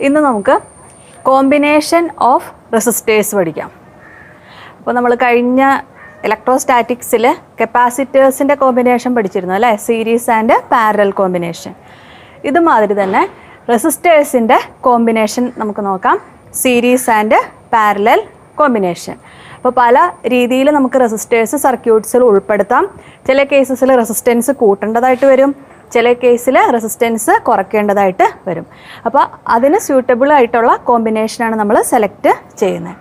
ഇന്ന് നമുക്ക് combination of resistors പഠിക്കാം. അപ്പോൾ നമ്മൾ കഴിഞ്ഞ ഇലക്ട്രോസ്റ്റാറ്റിക്സിൽ കപ്പാസിറ്റേഴ്സിൻ്റെ കോമ്പിനേഷൻ പഠിച്ചിരുന്നു അല്ലേ, സീരീസ് ആൻഡ് പാരലൽ കോമ്പിനേഷൻ. ഇതുമാതിരി തന്നെ റെസിസ്റ്റേഴ്സിൻ്റെ കോമ്പിനേഷൻ നമുക്ക് നോക്കാം, സീരീസ് ആൻഡ് പാരലൽ കോമ്പിനേഷൻ. അപ്പോൾ പല രീതിയിൽ നമുക്ക് റെസിസ്റ്റേഴ്സ് സർക്യൂട്ട്സിൽ ഉൾപ്പെടുത്താം. ചില കേസസിൽ റെസിസ്റ്റൻസ് കൂട്ടേണ്ടതായിട്ട് വരും, ചില കേസിൽ റെസിസ്റ്റൻസ് കുറയ്ക്കേണ്ടതായിട്ട് വരും. അപ്പോൾ അതിന് സ്യൂട്ടബിൾ ആയിട്ടുള്ള കോമ്പിനേഷനാണ് നമ്മൾ സെലക്ട് ചെയ്യുന്നത്.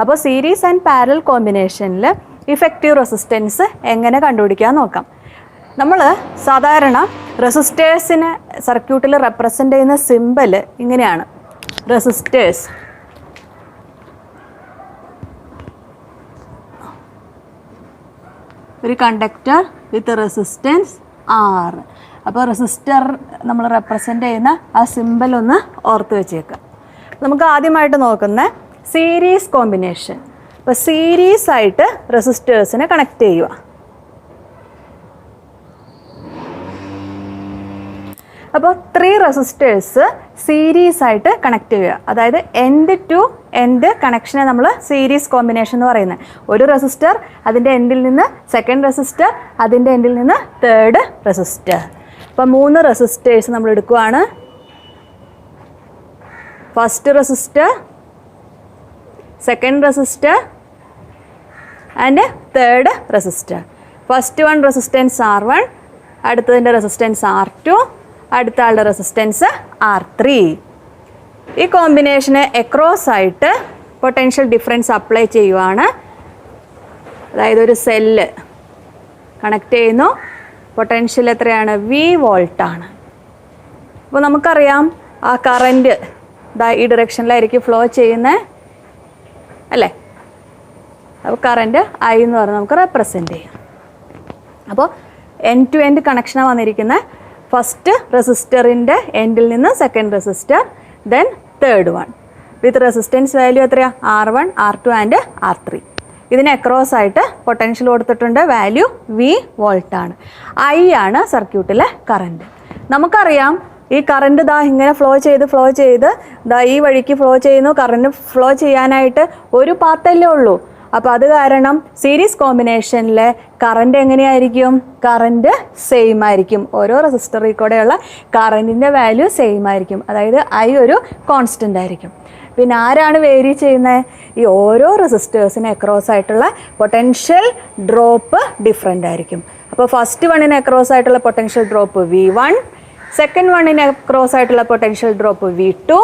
അപ്പോൾ സീരീസ് ആൻഡ് പാരലൽ കോമ്പിനേഷനിൽ ഇഫക്റ്റീവ് റെസിസ്റ്റൻസ് എങ്ങനെ കണ്ടുപിടിക്കാൻ നോക്കാം. നമ്മൾ സാധാരണ റെസിസ്റ്റേഴ്സിനെ സർക്യൂട്ടിൽ റെപ്രസെൻ്റ് ചെയ്യുന്ന സിമ്പൽ ഇങ്ങനെയാണ്, റെസിസ്റ്റേഴ്സ്. ഒരു കണ്ടക്ടർ വിത്ത് റെസിസ്റ്റൻസ് R. അപ്പോൾ റെസിസ്റ്റർ നമ്മൾ റെപ്രസെൻ്റ് ചെയ്യുന്ന ആ സിമ്പൽ ഒന്ന് ഓർത്ത് വെച്ചേക്കുക. നമുക്ക് ആദ്യമായിട്ട് നോക്കുന്ന സീരീസ് കോമ്പിനേഷൻ. അപ്പോൾ സീരീസ് ആയിട്ട് റെസിസ്റ്റേഴ്സിനെ കണക്ട് ചെയ്യുക. അപ്പോൾ 3 റെസിസ്റ്റേഴ്സ് സീരീസ് ആയിട്ട് കണക്ട് ചെയ്യുക. അതായത് എൻഡ് ടു എൻഡ് കണക്ഷനെ നമ്മൾ സീരീസ് കോമ്പിനേഷൻ എന്ന് പറയുന്നത്. ഒരു റെസിസ്റ്റർ, അതിൻ്റെ എൻഡിൽ നിന്ന് സെക്കൻഡ് റെസിസ്റ്റർ, അതിൻ്റെ എൻഡിൽ നിന്ന് തേർഡ് റെസിസ്റ്റർ. അപ്പോൾ 3 റെസിസ്റ്റേഴ്സ് നമ്മൾ എടുക്കുകയാണ്. First resistor, second resistor and third resistor. First one resistance R1, അടുത്തതിൻ്റെ റെസിസ്റ്റൻസ് R2, അടുത്ത ആളുടെ റെസിസ്റ്റൻസ് R3. ഈ കോമ്പിനേഷന് എക്രോസ് ആയിട്ട് പൊട്ടൻഷ്യൽ ഡിഫറൻസ് അപ്ലൈ ചെയ്യുവാണ്. അതായത് ഒരു സെല്ല് കണക്ട് ചെയ്യുന്നു, പൊട്ടൻഷ്യൽ എത്രയാണ്? V വോൾട്ടാണ്. അപ്പോൾ നമുക്കറിയാം ആ കറൻറ്റ് ഈ ഡിറക്ഷനിലായിരിക്കും ഫ്ലോ ചെയ്യുന്നത് അല്ലേ. അപ്പോൾ കറൻറ്റ് I എന്ന് പറഞ്ഞാൽ നമുക്ക് റെപ്രസെൻ്റ് ചെയ്യാം. അപ്പോൾ എൻഡ് ടു എൻഡ് കണക്ഷനാണ് വന്നിരിക്കുന്നത്. ഫസ്റ്റ് റെസിസ്റ്ററിൻ്റെ എൻഡിൽ നിന്ന് second resistor, then third one with resistance value എത്രയാണ്? R1, R2 and R3. ഇതിന് അക്രോസ് ആയിട്ട് പൊട്ടൻഷ്യൽ കൊടുത്തിട്ടുണ്ട്, വാല്യൂ V വോൾട്ടാണ്. I ആണ് സർക്യൂട്ടിലെ കറൻറ്റ്. നമുക്കറിയാം ഈ കറൻറ്റ് ഇങ്ങനെ ഫ്ലോ ചെയ്ത് ഈ വഴിക്ക് ഫ്ലോ ചെയ്യുന്നു. കറൻറ്റ് ഫ്ലോ ചെയ്യാനായിട്ട് ഒരു പാത്തല്ലേ ഉള്ളൂ. അപ്പോൾ അത് കാരണം സീരീസ് കോമ്പിനേഷനിലെ കറൻറ്റ് എങ്ങനെയായിരിക്കും? കറൻറ്റ് സെയിം ആയിരിക്കും. ഓരോ റെസിസ്റ്ററിൽ കൂടെയുള്ള കറൻറ്റിൻ്റെ വാല്യൂ സെയിം ആയിരിക്കും. അതായത് I ഒരു കോൺസ്റ്റൻ്റ് ആയിരിക്കും. പിന്നെ ആരാണ് വേരി ചെയ്യുന്നത്? ഈ ഓരോ റെസിസ്റ്റേഴ്സിന് അക്രോസ് ആയിട്ടുള്ള പൊട്ടൻഷ്യൽ ഡ്രോപ്പ് ഡിഫറെൻ്റ് ആയിരിക്കും. അപ്പോൾ ഫസ്റ്റ് വണ്ണിന് അക്രോസ് ആയിട്ടുള്ള പൊട്ടൻഷ്യൽ ഡ്രോപ്പ് V1, സെക്കൻഡ് വണ്ണിന് അക്രോസ് ആയിട്ടുള്ള പൊട്ടൻഷ്യൽ ഡ്രോപ്പ് V2,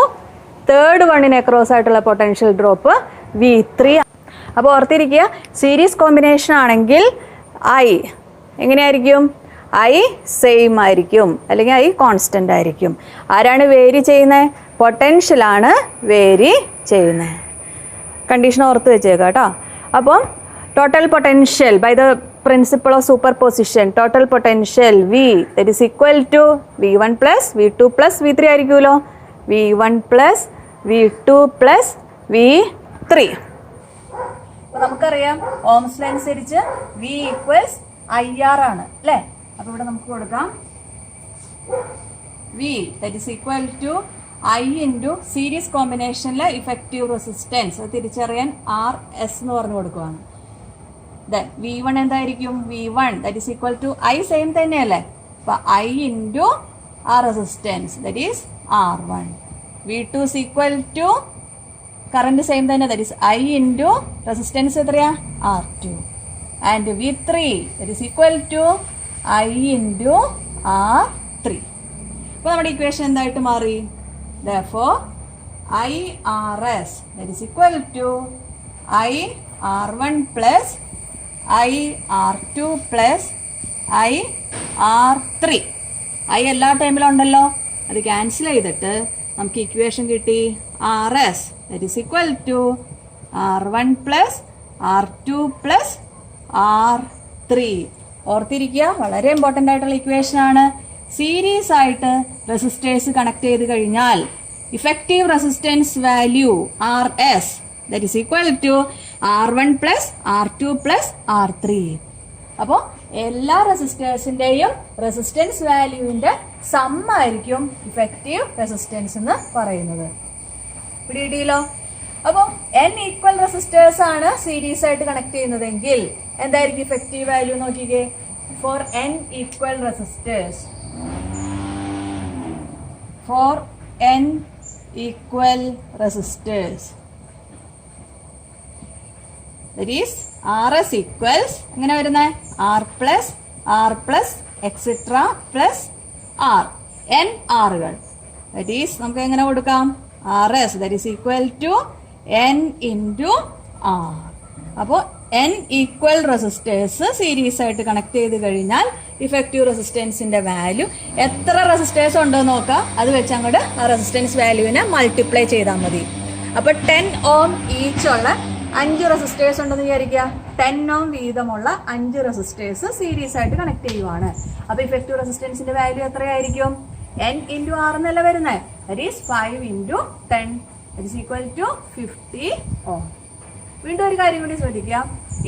തേർഡ് വണ്ണിന് അക്രോസ് ആയിട്ടുള്ള പൊട്ടൻഷ്യൽ ഡ്രോപ്പ് V3. അപ്പോൾ ഓർത്തിരിക്കുക, സീരീസ് കോമ്പിനേഷൻ ആണെങ്കിൽ I എങ്ങനെയായിരിക്കും? I സെയിം ആയിരിക്കും, അല്ലെങ്കിൽ I കോൺസ്റ്റൻ്റ് ആയിരിക്കും. ആരാണ് വേരി ചെയ്യുന്നത്? പൊട്ടൻഷ്യലാണ് വേരി ചെയ്യുന്നത്. കണ്ടീഷൻ ഓർത്ത് വെച്ചേക്കാം കേട്ടോ. അപ്പം total potential by the principle of super position, total potential V that is equal to V1 plus V2 plus V3 ആയിരിക്കുമല്ലോ. V1 plus V2 plus V3. അപ്പോൾ നമുക്കറിയാം ഓംസ് ലോ അനുസരിച്ച് V ഈക്വൽസ് IR ആണ് അല്ലേ. അപ്പോൾ ഇവിടെ നമുക്ക് കൊടുക്കാം V that is equal to I into series കോമ്പിനേഷനിലെ ഇഫക്റ്റീവ് റെസിസ്റ്റൻസ്. അത് തിരിച്ചറിയാൻ RS എന്ന് പറഞ്ഞു കൊടുക്കുകയാണ്. ദെൻ V1 എന്തായിരിക്കും? V1 that is equal to I same തന്നെയല്ലേ. അപ്പോൾ I ഇൻറ്റു ആ resistance that is R1. V2 is equal to current same തന്നെ, that is I into resistance എത്രയാ? R2. And V3 that is equal to I into R3. അപ്പോൾ നമ്മുടെ equation എന്തായിട്ട് മാറി? therefore IRS that is equal to IR1 plus IR2 plus IR3. I എല്ലാ ടൈമിലും ഉണ്ടല്ലോ, അത് ക്യാൻസൽ ചെയ്തിട്ട് നമുക്ക് ഇക്വേഷൻ കിട്ടി RS that is equal to R1 plus R2 plus R3. ഓർത്തിരിക്കുക, വളരെ ഇമ്പോർട്ടൻ്റ് ആയിട്ടുള്ള ഇക്വേഷൻ ആണ്. സീരീസ് ആയിട്ട് റെസിസ്റ്റേഴ്സ് കണക്ട് ചെയ്ത് കഴിഞ്ഞാൽ effective resistance value RS that is equal to R1 plus R2 plus R3. അപ്പോൾ എല്ലാ റെസിസ്റ്റേഴ്സിൻ്റെയും റെസിസ്റ്റൻസ് വാല്യൂവിൻ്റെ സം ആയിരിക്കും ഇഫക്റ്റീവ് റെസിസ്റ്റൻസ് എന്ന് പറയുന്നത്. പിടിയിട്ടില്ലോ. അപ്പോൾ n ഈക്വൽ റെസിസ്റ്റേഴ്സ് ആണ് സീരീസ് ആയിട്ട് കണക്ട് ചെയ്യുന്നതെങ്കിൽ എന്തായിരിക്കും ഇഫക്റ്റീവ് വാല്യൂ നോക്കിക്കേ. For n equal resistors, for n equal resistors that is RS equals എങ്ങനെ വരുന്നത് R plus etc plus R n ആറുകൾ. that is നമുക്ക് എങ്ങനെ കൊടുക്കാം RS that is equal to n into R. അപ്പോൾ n equal resistors series ആയിട്ട് connect ചെയ്ത് കഴിഞ്ഞാൽ effective റെസിസ്റ്റൻസിന്റെ വാല്യൂ എത്ര റെസിസ്റ്റേഴ്സ് ഉണ്ടെന്ന് നോക്കാം. അത് വെച്ച് അങ്ങോട്ട് ആ റെസിസ്റ്റൻസ് വാല്യൂവിനെ മൾട്ടിപ്ലൈ ചെയ്താൽ മതി. അപ്പോൾ 10 ohm ഈച്ച് ഉള്ള 5 റെസിസ്റ്റേഴ്സ് ഉണ്ടെന്ന് വിചാരിക്കുക. 10 ohm വീതമുള്ള 5 റെസിസ്റ്റേഴ്സ് സീരീസ് ആയിട്ട് കണക്ട് ചെയ്യുവാണ്. അപ്പോൾ ഇഫക്റ്റീവ് റെസിസ്റ്റൻസിന്റെ വാല്യൂ എത്രയായിരിക്കും? n into R എന്നല്ല വരുന്നത്. that is 5 into 10 that is equal to 50 ohm. വീണ്ടും ഒരു കാര്യം കൂടി ശ്രദ്ധിക്കുക.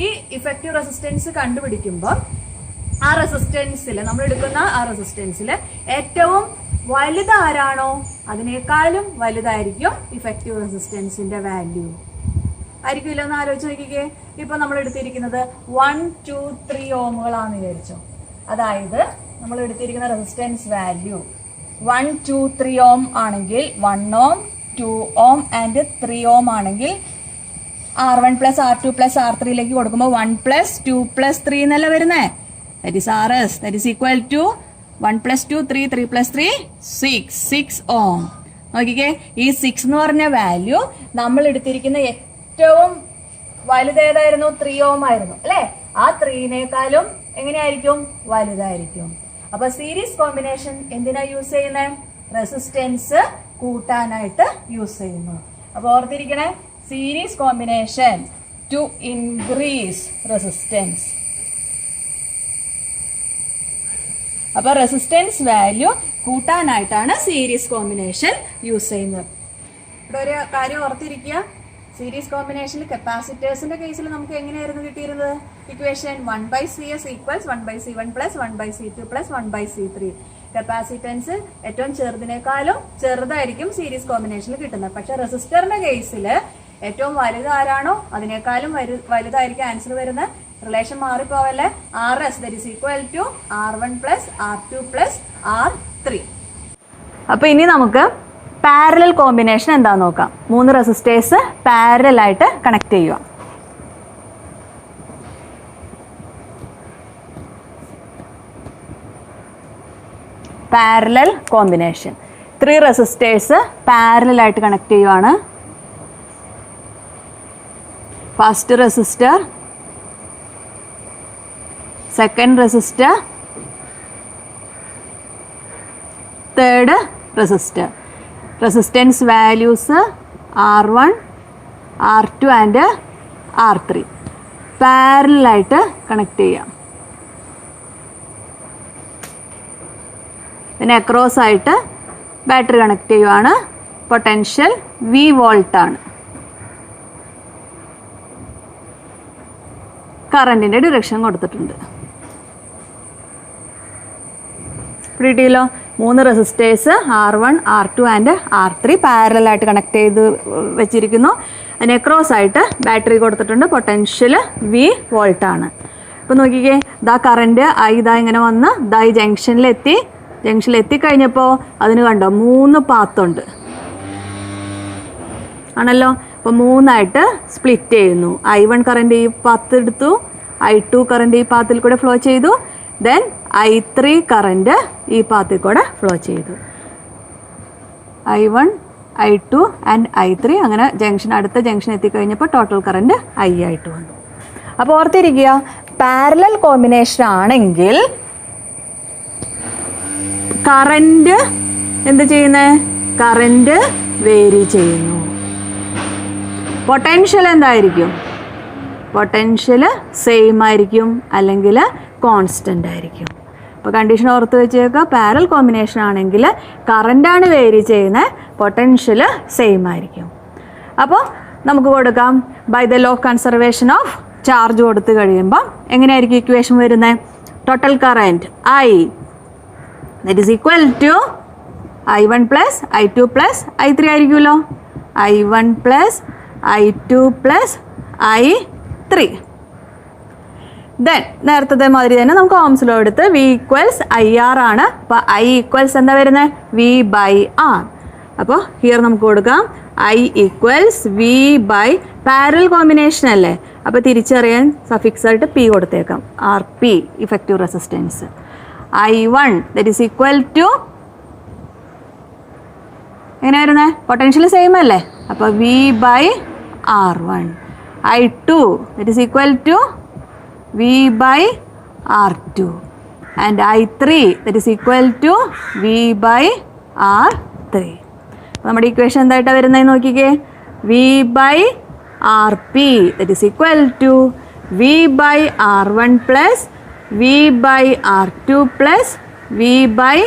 ഈ ഇഫക്റ്റീവ് റെസിസ്റ്റൻസ് കണ്ടുപിടിക്കുമ്പോൾ ആ റെസിസ്റ്റൻസിൽ നമ്മൾ എടുക്കുന്ന ആ റെസിസ്റ്റൻസിൽ ഏറ്റവും വലുതാരാണോ അതിനേക്കാളും വലുതായിരിക്കും ഇഫക്റ്റീവ് റെസിസ്റ്റൻസിന്റെ വാല്യൂ. ആയിരിക്കില്ല എന്ന് ആലോചിച്ച് നോക്കിക്കേ. ഇപ്പൊ നമ്മൾ എടുത്തിരിക്കുന്നത് 1, 2, 3 ഓമുകളാന്ന് വിചാരിച്ചോ. അതായത് നമ്മൾ എടുത്തിരിക്കുന്ന റെസിസ്റ്റൻസ് വാല്യൂ 1, 2, 3 ഓം ആണെങ്കിൽ 1 ohm, 2 ohm ആൻഡ് 3 ohm ആണെങ്കിൽ R1 plus R2 plus R3യിലേക്ക് കൊടുക്കുമ്പോൾ 1 plus 2 plus 3 എന്നല്ല വരുന്നേ. that is RS that is equal to 1 plus 2 3 3 plus 3 6 ohm. നോക്കിക്കേ, ഈ 6 എന്ന് പറഞ്ഞ വാല്യൂ നമ്മൾ എടുത്തിരിക്കുന്ന ഏറ്റവും വലുതേതായിരുന്നു? 3 ohm ആയിരുന്നു അല്ലേ? ആ 3നേക്കാളും എങ്ങനെയായിരിക്കും? വലുതായിരിക്കും. അപ്പൊ സീരീസ് കോമ്പിനേഷൻ എന്തിനാ യൂസ് ചെയ്യുന്നത്? റെസിസ്റ്റൻസ് കൂട്ടാനായിട്ട് യൂസ് ചെയ്യുന്നു. അപ്പൊ ഓർത്തിരിക്കണേ, series combination to increase resistance. അപ്പൊ റെസിസ്റ്റൻസ് വാല്യൂ കൂട്ടാനായിട്ടാണ് സീരീസ് കോമ്പിനേഷൻ യൂസ് ചെയ്യുന്നത്. ഇവിടെ ഒരു കാര്യം ഓർത്തിരിക്കുക, സീരീസ് കോമ്പിനേഷനിൽ കപ്പാസിറ്റേഴ്സിന്റെ കേസിൽ നമുക്ക് എങ്ങനെയായിരുന്നു കിട്ടിയിരുന്നത്? Equation 1/CS equals 1/C1 plus 1/C2 plus 1/C3. Capacitance ഏറ്റവും ചെറുതിനേക്കാളും ചെറുതായിരിക്കും സീരീസ് കോമ്പിനേഷനിൽ കിട്ടുന്നത്. പക്ഷെ റെസിസ്റ്ററിന്റെ കേസിൽ ഏറ്റവും വലുതാരാണോ അതിനേക്കാളും വലുതായിരിക്കും ആൻസർ വരുന്നത്. Relation മാറിപ്പോവല്ലേ. RS that is equal to R1 plus R2 plus R3. അപ്പൊ ഇനി നമുക്ക് പാരലൽ കോമ്പിനേഷൻ എന്താന്ന് നോക്കാം. 3 റെസിസ്റ്റേഴ്സ് പാരലൽ ആയിട്ട് കണക്ട് ചെയ്യുക. പാരലൽ കോമ്പിനേഷൻ 3 റെസിസ്റ്റേഴ്സ് പാരലൽ ആയിട്ട് കണക്ട് ചെയ്യുവാണ്. First resistor, second resistor, third resistor. Resistance values R1, R2 and R3 പാരലലായിട്ട് കണക്ട് ചെയ്യാം. പിന്നെ അക്രോസ് ആയിട്ട് ബാറ്ററി കണക്ട് ചെയ്യുവാണ്. പൊട്ടൻഷ്യൽ V വോൾട്ടാണ്. കറണ്ടിൻ്റെ ഡിറക്ഷൻ കൊടുത്തിട്ടുണ്ട്. കിട്ടിയല്ലോ. 3 resistors R1, R2 and R3 പാരലലായിട്ട് കണക്ട് ചെയ്ത് വെച്ചിരിക്കുന്നു. അതിന് അക്രോസ് ആയിട്ട് ബാറ്ററി കൊടുത്തിട്ടുണ്ട്. പൊട്ടൻഷ്യൽ V വോൾട്ടാണ്. അപ്പോൾ നോക്കിക്കേ, ഇതാ കറണ്ട് ഇതാ ഇങ്ങനെ വന്ന് ഇതാ ഈ ജംഗ്ഷനിലെത്തി കഴിഞ്ഞപ്പോൾ അതിന് കണ്ടോ 3 പാത്തുണ്ട് ആണല്ലോ. അപ്പോൾ 3ആയിട്ട് സ്പ്ലിറ്റ് ചെയ്യുന്നു. I1 കറണ്ട് ഈ പാത്ത് എടുത്തു, I2 കറണ്ട് ഈ പാത്തിൽ കൂടെ ഫ്ലോ ചെയ്തു, ദെൻ I3 കറണ്ട് ഈ പാത്തിൽ കൂടെ ഫ്ലോ ചെയ്തു. I1, I2 ആൻഡ് I3 അങ്ങനെ അടുത്ത ജംഗ്ഷൻ എത്തിക്കഴിഞ്ഞപ്പോൾ ടോട്ടൽ കറണ്ട് I ആയിട്ട് വന്നു. അപ്പോൾ ഓർത്തിരിക്കുക, പാരലൽ കോമ്പിനേഷൻ ആണെങ്കിൽ കറണ്ട് എന്ത് ചെയ്യുന്നത്? കറണ്ട് വേരി ചെയ്യുന്നു. പൊട്ടൻഷ്യൽ എന്തായിരിക്കും? പൊട്ടൻഷ്യൽ സെയിം ആയിരിക്കും അല്ലെങ്കിൽ കോൺസ്റ്റൻ്റ് ആയിരിക്കും. അപ്പോൾ കണ്ടീഷൻ ഓർത്ത് വെച്ചേക്കുക, പാരലൽ കോമ്പിനേഷൻ ആണെങ്കിൽ കറണ്ടാണ് വേരി ചെയ്യുന്നത്, പൊട്ടൻഷ്യൽ സെയിം ആയിരിക്കും. അപ്പോൾ നമുക്ക് കൊടുക്കാം by the law of conservation of charge കൊടുത്തു കഴിയുമ്പോൾ എങ്ങനെയായിരിക്കും ഇക്വേഷൻ വരുന്നത്? Total current I that is equal to I1 plus I2 plus I3 ആയിരിക്കുമല്ലോ. I1 plus I2 plus I3. Then നേരത്തെ മാതിരി തന്നെ നമുക്ക് ഓംസ് ലോ എടുത്ത് V ഈക്വൽസ് IR ആണ്. അപ്പോൾ I ഈക്വൽസ് എന്താ വരുന്നത്? V by R. അപ്പോൾ ഹിയർ നമുക്ക് കൊടുക്കാം I equals V by parallel combination അല്ലേ, അപ്പോൾ തിരിച്ചറിയാൻ സഫിക്സ് ആയിട്ട് P കൊടുത്തേക്കാം. RP effective resistance. I1 that is equal to എങ്ങനെ വരുന്നത്? പൊട്ടൻഷ്യൽ സെയിം അല്ലേ, അപ്പോൾ V by R1. I2 that is equal to V by R2 and I3 that is equal to V by R3. നമ്മുടെ equation എന്തായിട്ടാണ് വരുന്നത് നോക്കിക്കേ. V by RP that is equal to V by R1 plus V by R2 plus V by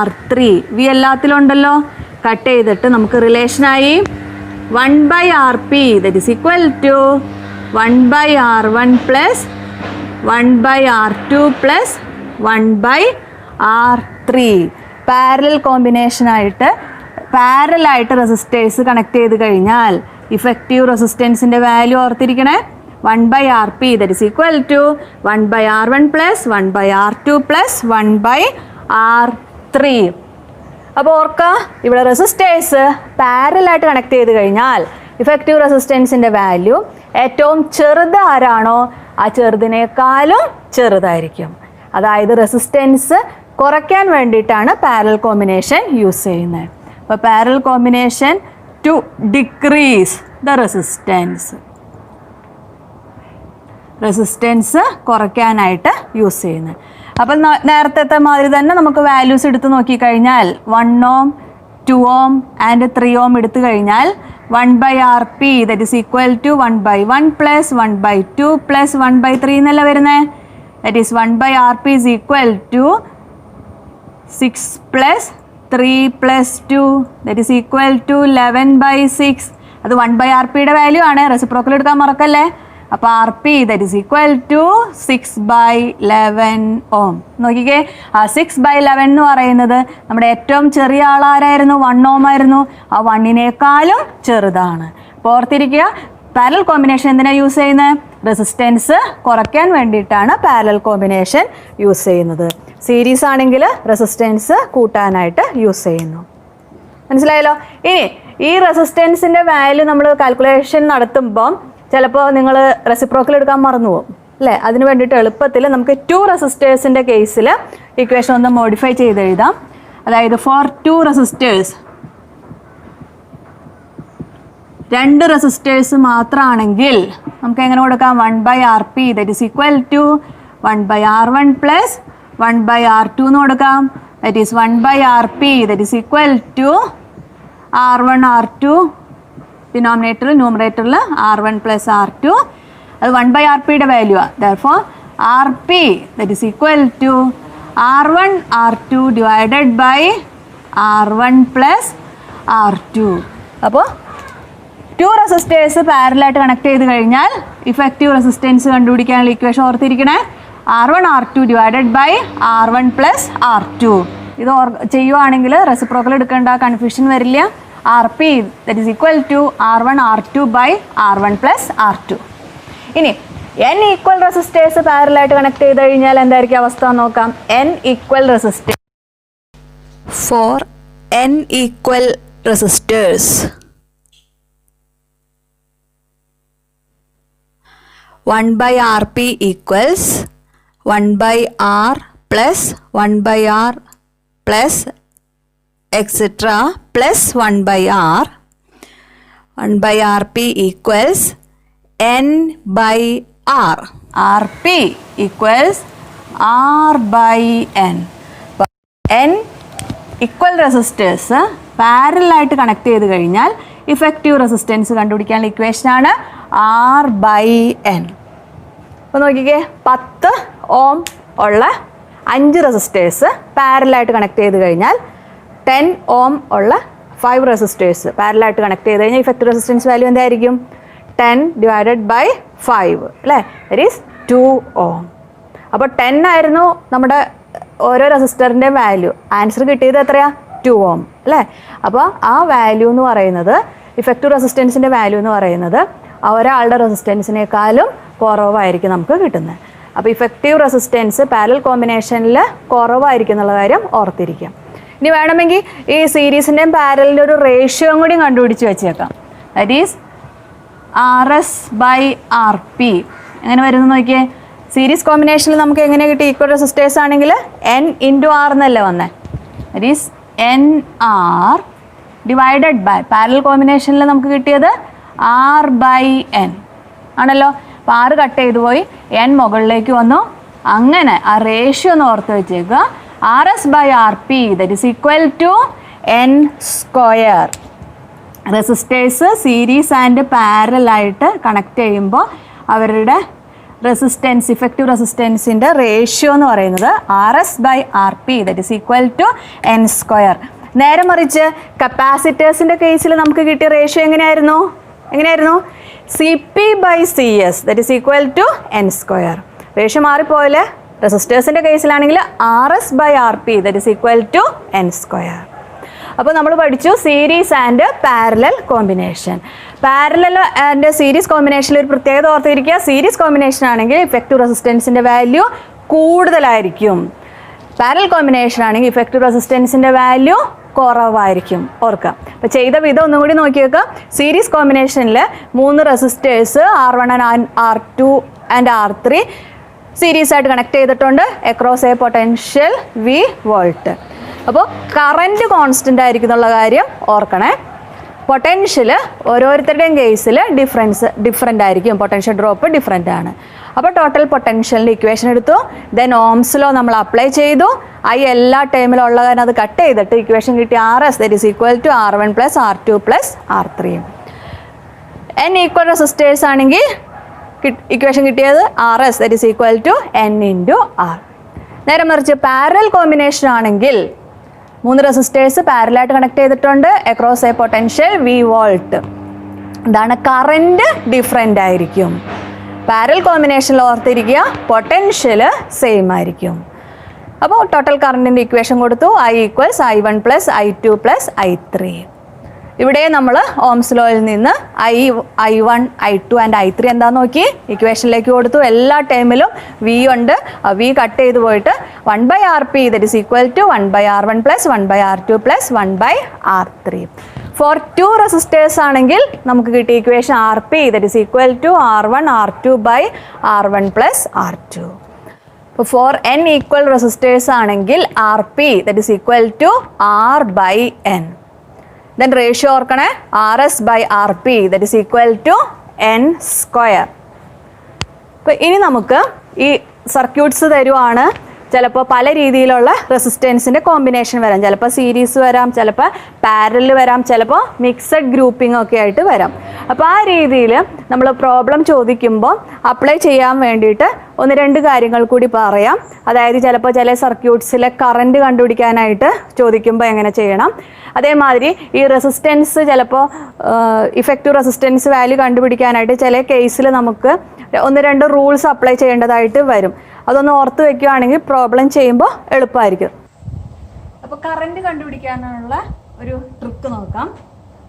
R3. V എല്ലാത്തിലും ഉണ്ടല്ലോ, cut ചെയ്തിട്ട് നമുക്ക് റിലേഷനായി 1 by RP that is equal to 1 by R1 plus 1 by R2 plus 1 by R3. Parallel കോമ്പിനേഷനായിട്ട് പാരലായിട്ട് resistors connect ചെയ്ത് കഴിഞ്ഞാൽ effective റെസിസ്റ്റൻസിൻ്റെ value ഓർത്തിരിക്കണേ. 1 by RP that is equal to 1 by R1 plus 1 by R2 plus 1 by R3. അപ്പോൾ ഓർക്കുക, ഇവിടെ resistors പാരലായിട്ട് കണക്ട് ചെയ്ത് കഴിഞ്ഞാൽ ഇഫക്റ്റീവ് റെസിസ്റ്റൻസിൻ്റെ വാല്യൂ ഏറ്റവും ചെറുത് ആരാണോ ആ ചെറുതിനേക്കാളും ചെറുതായിരിക്കും. അതായത് റെസിസ്റ്റൻസ് കുറയ്ക്കാൻ വേണ്ടിയിട്ടാണ് പാരലൽ കോമ്പിനേഷൻ യൂസ് ചെയ്യുന്നത്. അപ്പോൾ parallel combination to decrease the resistance കുറയ്ക്കാനായിട്ട് യൂസ് ചെയ്യുന്നത്. അപ്പം നേരത്തെ മാതിരി തന്നെ നമുക്ക് വാല്യൂസ് എടുത്ത് നോക്കിക്കഴിഞ്ഞാൽ 1 ohm 2 ohm ആൻഡ് 3 ohm എടുത്തു കഴിഞ്ഞാൽ 1 by RP that is equal to 1 by 1 plus 1 by 2 plus 1 by 3 എന്നല്ല വരുന്നത്. That is 1 by RP is equal to 6 plus 3 plus 2 that is equal to 11 by 6. അത് 1 by RPയുടെ വാല്യൂ ആണ്, reciprocal എടുക്കാൻ മറക്കല്ലേ. അപ്പോൾ RP that is equal to 6 by 11 ohm. നോക്കിക്കേ, ആ 6 by 11 എന്ന് പറയുന്നത് നമ്മുടെ ഏറ്റവും ചെറിയ ആളാരായിരുന്നു? 1 ohm ആയിരുന്നു. ആ 1നേക്കാളും ചെറുതാണ്. അപ്പോൾ ഓർത്തിരിക്കുക, പാരലൽ കോമ്പിനേഷൻ എന്തിനാണ് യൂസ് ചെയ്യുന്നത്? റെസിസ്റ്റൻസ് കുറയ്ക്കാൻ വേണ്ടിയിട്ടാണ് പാരലൽ കോമ്പിനേഷൻ യൂസ് ചെയ്യുന്നത്. സീരീസ് ആണെങ്കിൽ റെസിസ്റ്റൻസ് കൂട്ടാനായിട്ട് യൂസ് ചെയ്യുന്നു. മനസ്സിലായല്ലോ? ഇനി ഈ റെസിസ്റ്റൻസിൻ്റെ വാല്യൂ നമ്മൾ കാൽക്കുലേഷൻ നടത്തുമ്പം ചിലപ്പോൾ നിങ്ങൾ റെസിപ്രോക്കൽ എടുക്കാൻ മറന്നു പോകും അല്ലേ. അതിന് വേണ്ടിയിട്ട് എളുപ്പത്തിൽ നമുക്ക് 2 റെസിസ്റ്റേഴ്സിൻ്റെ കേസിൽ ഇക്വേഷൻ ഒന്ന് മോഡിഫൈ ചെയ്ത് എഴുതാം. അതായത് ഫോർ 2 റെസിസ്റ്റേഴ്സ്, 2 റെസിസ്റ്റേഴ്സ് മാത്രമാണെങ്കിൽ നമുക്ക് എങ്ങനെ കൊടുക്കാം? 1 by RP that is equal to 1 by R1 plus 1 by R2 എന്ന് കൊടുക്കാം. that is 1 by RP that is equal to R1 R2 ഡിനോമിനേറ്ററിൽ ന്യൂമറേറ്ററിൽ R1 plus R2. അത് 1 by RPയുടെ വാല്യൂ ആണ്. therefore RP that is equal to R1 R2 divided by R1 plus R2. അപ്പോൾ 2 resistors പാരലായിട്ട് connect ചെയ്ത് കഴിഞ്ഞാൽ ഇഫക്റ്റീവ് റെസിസ്റ്റൻസ് കണ്ടുപിടിക്കാനുള്ള equation ഓർത്തിരിക്കണേ. R1 R2 divided by R1 plus R2. ഇത് ചെയ്യുവാണെങ്കിൽ റെസിപ്രോക്കൽ എടുക്കേണ്ട കൺഫ്യൂഷൻ വരില്ല. RP that is equal to R1 R2 by R1 plus R2. ഇനി n ഈക്വൽ റെസിസ്റ്റേഴ്സ് പാരലായിട്ട് കണക്ട് ചെയ്ത് കഴിഞ്ഞാൽ എന്തായിരിക്കും അവസ്ഥ നോക്കാം. n equal resistors for n equal resistors 1 by RP equals 1 by R plus 1 by R plus etc plus 1 by R. 1 by RP equals N by R. RP equals R by N. N equal resistors പാരലായിട്ട് connect ചെയ്ത് കഴിഞ്ഞാൽ effective resistance കണ്ടുപിടിക്കാനുള്ള ഇക്വേഷനാണ് R by N. അപ്പോൾ നോക്കിക്കേ, 10 ohm ഉള്ള 5 resistors പാരലായിട്ട് connect ചെയ്ത് കഴിഞ്ഞാൽ 10 ohm ഉള്ള 5 റെസിസ്റ്റേഴ്സ് പാരലായിട്ട് കണക്ട് ചെയ്ത് കഴിഞ്ഞാൽ ഇഫക്റ്റീവ് റെസിസ്റ്റൻസ് വാല്യൂ എന്തായിരിക്കും? 10 divided by 5 അല്ലേ, ദറ്റ് ഈസ് 2 ohm. അപ്പോൾ 10 ആയിരുന്നു നമ്മുടെ ഓരോ റെസിസ്റ്ററിൻ്റെ വാല്യൂ. ആൻസർ കിട്ടിയത് എത്രയാണ്? 2 ohm അല്ലേ. അപ്പോൾ ആ വാല്യൂ എന്ന് പറയുന്നത് ഇഫക്റ്റീവ് റെസിസ്റ്റൻസിൻ്റെ വാല്യൂ എന്ന് പറയുന്നത് ഒരാളുടെ റെസിസ്റ്റൻസിനേക്കാളും കുറവായിരിക്കും നമുക്ക് കിട്ടുന്നത്. അപ്പോൾ ഇഫക്റ്റീവ് റെസിസ്റ്റൻസ് പാരലൽ കോമ്പിനേഷനിൽ കുറവായിരിക്കും എന്നുള്ള കാര്യം ഓർത്തിരിക്കാം. ഇനി വേണമെങ്കിൽ ഈ സീരീസിൻ്റെയും പാരലിൻ്റെ ഒരു റേഷ്യോ കൂടി കണ്ടുപിടിച്ച് വെച്ചേക്കാം. That is RS/RP. എങ്ങനെ വരുന്നു നോക്കിയേ. സീരീസ് കോമ്പിനേഷനിൽ നമുക്ക് എങ്ങനെ കിട്ടി? ഈക്വൽ റെസിസ്റ്റേഴ്സ് ആണെങ്കിൽ N×R എന്നല്ലേ വന്നേ. That is NR divided by parallel കോമ്പിനേഷനിൽ നമുക്ക് കിട്ടിയത് R/N ആണല്ലോ. അപ്പോൾ R കട്ട് ചെയ്തു പോയി, N മുകളിലേക്ക് വന്നു. അങ്ങനെ ആ റേഷ്യോ ഒന്ന് ഓർത്ത് വെച്ചേക്കുക. RS/RP that is equal to N². Resistors series and പാരലായിട്ട് കണക്ട് ചെയ്യുമ്പോൾ അവരുടെ റെസിസ്റ്റൻസ്, ഇഫക്റ്റീവ് റെസിസ്റ്റൻസിൻ്റെ റേഷ്യോ എന്ന് പറയുന്നത് RS/RP that is equal to N². നേരെ മറിച്ച് കപ്പാസിറ്റേഴ്സിൻ്റെ കേസിൽ നമുക്ക് കിട്ടിയ റേഷ്യോ എങ്ങനെയായിരുന്നു? CP/CS that is equal to N². Ratio മാറിപ്പോയാൽ റെസിസ്റ്റേഴ്സിൻ്റെ കേസിലാണെങ്കിൽ RS/RP that is equal to N². അപ്പോൾ നമ്മൾ പഠിച്ചു series and parallel combination. Parallel and series കോമ്പിനേഷനിൽ ഒരു പ്രത്യേകത ഓർത്തിരിക്കുക. സീരീസ് കോമ്പിനേഷൻ ആണെങ്കിൽ ഇഫക്റ്റീവ് റെസിസ്റ്റൻസിൻ്റെ വാല്യൂ കൂടുതലായിരിക്കും. പാരലൽ കോമ്പിനേഷൻ ആണെങ്കിൽ ഇഫക്റ്റീവ് റെസിസ്റ്റൻസിൻ്റെ വാല്യൂ കുറവായിരിക്കും. ഓർക്കുക. അപ്പോൾ ചെയ്ത വിധം ഒന്നും കൂടി നോക്കി വെക്കുക. സീരീസ് കോമ്പിനേഷനിൽ 3 resistors R1 and R2 and R3 series ആയിട്ട് കണക്ട് ചെയ്തിട്ടുണ്ട്. Across a potential V volt. അപ്പോൾ കറൻറ്റ് കോൺസ്റ്റൻ്റ് ആയിരിക്കും എന്നുള്ള കാര്യം ഓർക്കണേ. പൊട്ടൻഷ്യൽ ഓരോരുത്തരുടെയും കേസിൽ ഡിഫറെൻ്റ് ആയിരിക്കും. പൊട്ടൻഷ്യൽ ഡ്രോപ്പ് ഡിഫറെൻ്റ് ആണ്. അപ്പോൾ ടോട്ടൽ പൊട്ടൻഷ്യലിൻ്റെ ഇക്വേഷൻ എടുത്തു. ദെൻ ഓംസ് ലോ നമ്മൾ അപ്ലൈ ചെയ്തു. I എല്ലാ ടൈമിലും ഉള്ള കാരണം അത് കട്ട് ചെയ്തിട്ട് ഇക്വേഷൻ കിട്ടി RS that is equal to R1 + R2 + R3. N equal resistors ആണെങ്കിൽ ഇക്വേഷൻ കിട്ടിയത് RS that is equal to N×R. നേരെ മറിച്ച് പാരലൽ കോമ്പിനേഷൻ ആണെങ്കിൽ 3 റെസിസ്റ്റേഴ്സ് പാരലായിട്ട് കണക്ട് ചെയ്തിട്ടുണ്ട്. Across a potential V volt. ഇതാണ് കറൻറ്റ് ഡിഫറെൻ്റ് ആയിരിക്കും. പാരലൽ കോമ്പിനേഷനിൽ ഓർത്തിരിക്കുക പൊട്ടൻഷ്യൽ സെയിം ആയിരിക്കും. അപ്പോൾ ടോട്ടൽ കറൻറ്റിൻ്റെ ഇക്വേഷൻ കൊടുത്തു. I = I1 + I2 + I3. ഇവിടെ നമ്മൾ ഓംസ് ലോയിൽ നിന്ന് I1, I2 ആൻഡ് I3 എന്താന്ന് നോക്കി ഇക്വേഷനിലേക്ക് കൊടുത്തു. എല്ലാ ടൈമിലും V ഉണ്ട്. V കട്ട് ചെയ്ത് പോയിട്ട് 1/RP that is equal to 1/R1 + 1/R2 + 1/R3. For 2 resistors ആണെങ്കിൽ നമുക്ക് കിട്ടിയ equation RP that is equal to R1 R2/R1 + R2. അപ്പോൾ ഫോർ N ഈക്വൽ റെസിസ്റ്റേഴ്സ് ആണെങ്കിൽ RP that is equal to R/N. Then ratio ഓർക്കണേ. RS/RP that is equal to N². അപ്പോൾ ഇനി നമുക്ക് ഈ സർക്യൂട്ട്സ് തരുവാണ്. ചിലപ്പോൾ പല രീതിയിലുള്ള റെസിസ്റ്റൻസിൻ്റെ കോമ്പിനേഷൻ വരാം. ചിലപ്പോൾ സീരീസ് വരാം, ചിലപ്പോൾ പാരലൽ വരാം, ചിലപ്പോൾ മിക്സഡ് ഗ്രൂപ്പിംഗ് ഒക്കെ ആയിട്ട് വരാം. അപ്പോൾ ആ രീതിയിൽ നമ്മൾ പ്രോബ്ലം ചോദിക്കുമ്പോൾ അപ്ലൈ ചെയ്യാൻ വേണ്ടിയിട്ട് 1-2 കാര്യങ്ങൾ കൂടി പറയാം. അതായത് ചിലപ്പോൾ ചില സർക്യൂട്ട്സിലെ കറൻറ്റ് കണ്ടുപിടിക്കാനായിട്ട് ചോദിക്കുമ്പോൾ എങ്ങനെ ചെയ്യണം. അതേമാതിരി ഈ റെസിസ്റ്റൻസ് ചിലപ്പോൾ ഇഫക്റ്റീവ് റെസിസ്റ്റൻസ് വാല്യൂ കണ്ടുപിടിക്കാനായിട്ട് ചില കേസിൽ നമുക്ക് 1-2 റൂൾസ് അപ്ലൈ ചെയ്യേണ്ടതായിട്ട് വരും. അതൊന്ന് ഓർത്ത് വെക്കുകയാണെങ്കിൽ പ്രോബ്ലം ചെയ്യുമ്പോൾ എളുപ്പമായിരിക്കും. അപ്പോൾ കറൻറ്റ് കണ്ടുപിടിക്കാനുള്ള ഒരു ട്രിക്ക് നോക്കാം.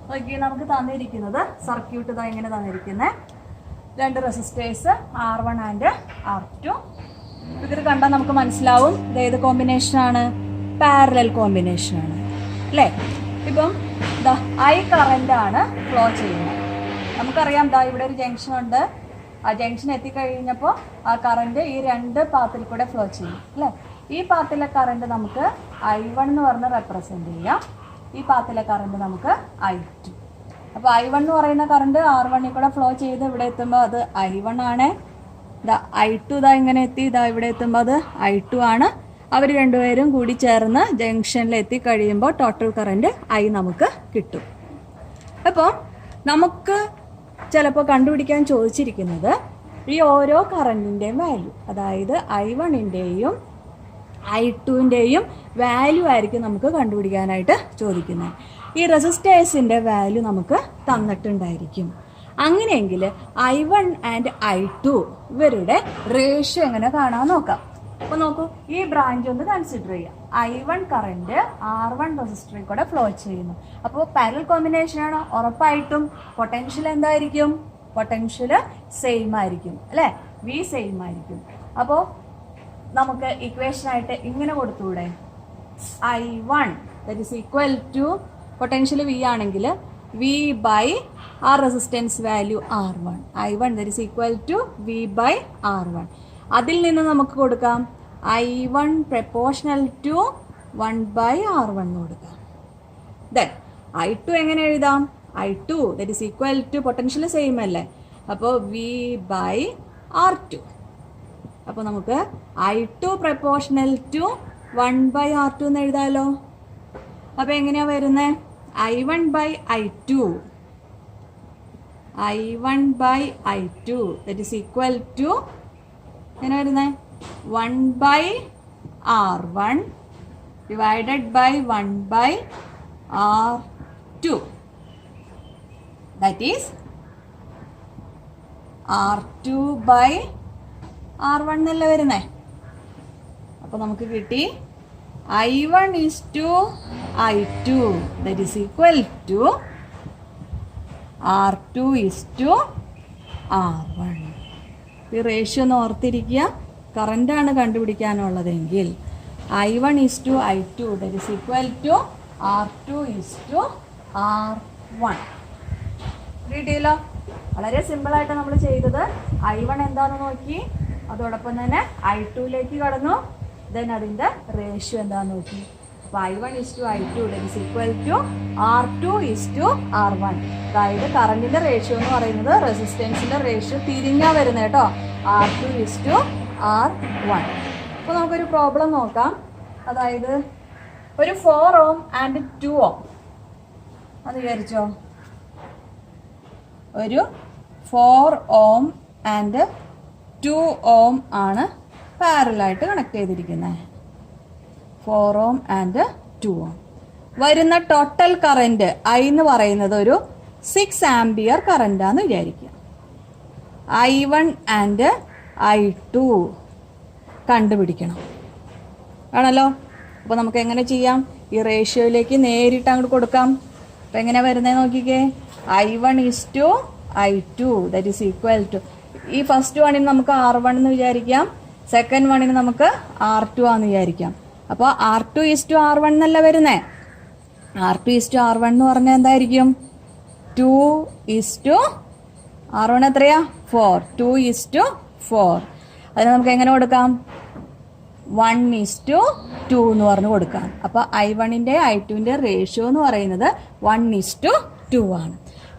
നോക്കി, നമുക്ക് തന്നിരിക്കുന്നത് സർക്യൂട്ട് ഇതാ ഇങ്ങനെ തന്നിരിക്കുന്നത്. 2 റെസിസ്റ്റേഴ്സ് R1 ആൻഡ് R2. ഇതിൽ കണ്ടാൽ നമുക്ക് മനസ്സിലാവും ഇത് ഏത് കോമ്പിനേഷനാണ്? പാരലൽ കോമ്പിനേഷനാണ് അല്ലേ. ഇപ്പം ഇതാ I കറൻ്റാണ് ഫ്ലോ ചെയ്യുന്നത്. നമുക്കറിയാം ദാ ഇവിടെ ഒരു ജംഗ്ഷൻ ഉണ്ട്. ആ ജംഗ്ഷൻ എത്തിക്കഴിഞ്ഞപ്പോൾ ആ കറൻറ്റ് ഈ 2 പാത്തിൽ കൂടെ ഫ്ലോ ചെയ്യും അല്ലേ. ഈ പാത്തിലെ കറൻറ്റ് നമുക്ക് I1 എന്ന് പറഞ്ഞ് റെപ്രസെൻറ്റ് ചെയ്യാം. ഈ പാത്തിലെ കറൻറ്റ് നമുക്ക് I2. അപ്പോൾ I1 എന്ന് പറയുന്ന കറൻറ്റ് R1 കൂടെ ഫ്ലോ ചെയ്ത് ഇവിടെ എത്തുമ്പോൾ അത് I1 ആണ്. ഇതാ I2 ഇതാ ഇങ്ങനെ എത്തി, ഇതാ ഇവിടെ എത്തുമ്പോൾ അത് I2 ആണ്. അവർ രണ്ടുപേരും കൂടി ചേർന്ന് ജംഗ്ഷനിൽ എത്തിക്കഴിയുമ്പോൾ ടോട്ടൽ കറൻറ്റ് I നമുക്ക് കിട്ടും. അപ്പോൾ നമുക്ക് ചിലപ്പോൾ കണ്ടുപിടിക്കാൻ ചോദിച്ചിരിക്കുന്നത് ഈ ഓരോ കറൻറ്റിൻ്റെയും വാല്യൂ, അതായത് I1-ൻ്റെയും I2-ൻ്റെയും വാല്യൂ ആയിരിക്കും നമുക്ക് കണ്ടുപിടിക്കാനായിട്ട് ചോദിക്കുന്നത്. ഈ റെസിസ്റ്റേഴ്സിൻ്റെ വാല്യൂ നമുക്ക് തന്നിട്ടുണ്ടായിരിക്കും. അങ്ങനെയെങ്കിൽ I1 ആൻഡ് I2 ഇവരുടെ റേഷ്യോ എങ്ങനെ കാണാൻ നോക്കാം. അപ്പോൾ നോക്കൂ, ഈ ബ്രാഞ്ച് ഒന്ന് കൺസിഡർ ചെയ്യാം. I1 കറണ്ട് R1 റെസിസ്റ്ററിൽ കൂടെ ഫ്ലോ ചെയ്യുന്നു. അപ്പോൾ പാരലൽ കോമ്പിനേഷൻ ആണ്, ഉറപ്പായിട്ടും പൊട്ടൻഷ്യൽ എന്തായിരിക്കും? പൊട്ടൻഷ്യൽ സെയിം ആയിരിക്കും അല്ലേ? V സെയിം ആയിരിക്കും. അപ്പോൾ നമുക്ക് ഇക്വേഷനായിട്ട് ഇങ്ങനെ കൊടുത്തൂടെ? I1 that is equal to potential V ആണെങ്കിൽ V by R resistance value R1. I1 that is equal to V by R1. അതിൽ നിന്ന് നമുക്ക് കൊടുക്കാം I1 proportional to 1 by R1 കൊടുക്കാം. ദെൻ I2 എങ്ങനെ എഴുതാം? I2 that is equal to potential same അല്ലേ? അപ്പോൾ V ബൈ R2. അപ്പോൾ നമുക്ക് I2 proportional to 1 by R2 എന്ന് എഴുതാമല്ലോ. അപ്പോൾ എങ്ങനെയാണ് വരുന്നത്? I1 by I2 by I2 that is equal to എങ്ങനെ വരുന്നത്? 1 by R1 divided by 1 by R2 that is R2 by R1 എന്നല്ലേ വരുന്നേ. അപ്പോൾ നമുക്ക് കിട്ടി I1 is to I2 that is equal to R2 is to R1. ഈ ratio ഒന്ന് ഓർത്തിരിക്കുക. കറണ്ടാണ് കണ്ടുപിടിക്കാനുള്ളതെങ്കിൽ I1 is to I2 that is equal to R2 is to R1. കിട്ടിയല്ലോ. വളരെ സിമ്പിളായിട്ട് നമ്മൾ ചെയ്തത് I1 എന്താണെന്ന് നോക്കി, അതോടൊപ്പം തന്നെ I2ലേക്ക് കടന്നു, ദെൻ അതിൻ്റെ റേഷ്യോ എന്താണെന്ന് നോക്കി. അപ്പോൾ I1 is to I2 that is equal to R2 is to R1. അതായത് കറണ്ടിൻ്റെ റേഷ്യോ എന്ന് പറയുന്നത് റെസിസ്റ്റൻസിൻ്റെ റേഷ്യോ തിരിഞ്ഞാൽ വരുന്നത് കേട്ടോ. R2 is to R1. അപ്പോൾ നമുക്കൊരു പ്രോബ്ലം നോക്കാം. അതായത് ഒരു 4 ohm ആൻഡ് 2 ohm അത് വിചാരിച്ചോ. ഒരു 4 ohm ആൻഡ് 2 ohm ആണ് പാരലായിട്ട് കണക്ട് ചെയ്തിരിക്കുന്നത്. 4 ohm ആൻഡ് 2 ohm. വരുന്ന ടോട്ടൽ കറണ്ട് I എന്ന് പറയുന്നത് ഒരു 6 ആംപിയർ കറണ്ടാന്ന് വിചാരിക്കുക. I1 ആൻഡ് I2 കണ്ടുപിടിക്കണം ആണല്ലോ. അപ്പോൾ നമുക്ക് എങ്ങനെ ചെയ്യാം? ഈ റേഷ്യോയിലേക്ക് നേരിട്ട് അങ്ങോട്ട് കൊടുക്കാം. അപ്പോൾ എങ്ങനെ വരുന്നത് നോക്കിക്കേ. I1 is to I2 that is equal to, ഈ ഫസ്റ്റ് വണ്ണിന് നമുക്ക് R1 എന്ന് വിചാരിക്കാം, സെക്കൻഡ് വണ്ണിന് നമുക്ക് R2 ആണെന്ന് വിചാരിക്കാം. അപ്പോൾ R2 ഈസ് ടു R1 എന്നല്ല വരുന്നേ. R2 ഈസ് ടു R1 എന്ന് പറഞ്ഞാൽ എന്തായിരിക്കും? 2 ഈസ് ടു R1 എത്രയാ? 4. 2 ഈസ് ടു 4. അതിന് നമുക്ക് എങ്ങനെ കൊടുക്കാം? 1 ഈസ് ടു 2 എന്ന് പറഞ്ഞ് കൊടുക്കാം. അപ്പോൾ I1ൻ്റെ I2ൻ്റെ റേഷ്യോ എന്ന് പറയുന്നത് 1 ഈസ് ടു 2 ആണ്.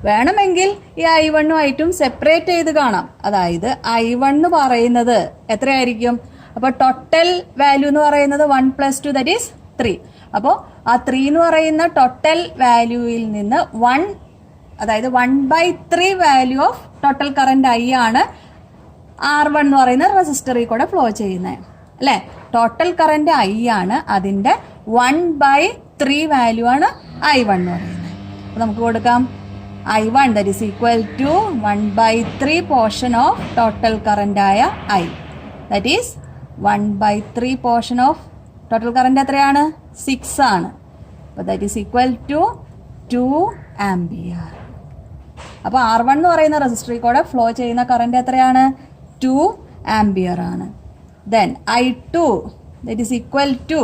വേണമെങ്കിൽ ഈ I1 ഉം I2 ഉം സെപ്പറേറ്റ് ചെയ്ത് കാണാം. അതായത് I1 എന്ന് പറയുന്നത് എത്രയായിരിക്കും? അപ്പോൾ ടോട്ടൽ വാല്യൂ എന്ന് പറയുന്നത് 1 + 2 ദാറ്റ് ഈസ് 3. അപ്പോൾ ആ 3 എന്ന് പറയുന്ന ടോട്ടൽ വാല്യൂവിൽ നിന്ന് 1, അതായത് 1/3 value of total current I ആണ് R1 എന്ന് പറയുന്ന റെസിസ്റ്ററിൽ കൂടെ ഫ്ലോ ചെയ്യുന്നത് അല്ലേ. ടോട്ടൽ കറണ്ട് I ആണ്, അതിൻ്റെ 1/3 വാല്യൂ ആണ് I1 എന്ന് പറയുന്നത്. അപ്പോൾ നമുക്ക് കൊടുക്കാം I1 that is equal to 1/3 portion of total current ആയ I. That is 1/3 portion of total current എത്രയാണ്? 6 ആണ്. അപ്പോൾ that is equal to 2 ampere. അപ്പോൾ R1 എന്ന് പറയുന്ന റെസിസ്റ്ററിൽ കൂടെ ഫ്ലോ ചെയ്യുന്ന കറണ്ട് എത്രയാണ്? 2 ആംപിയർ ആണ്. Then I2 that is equal to,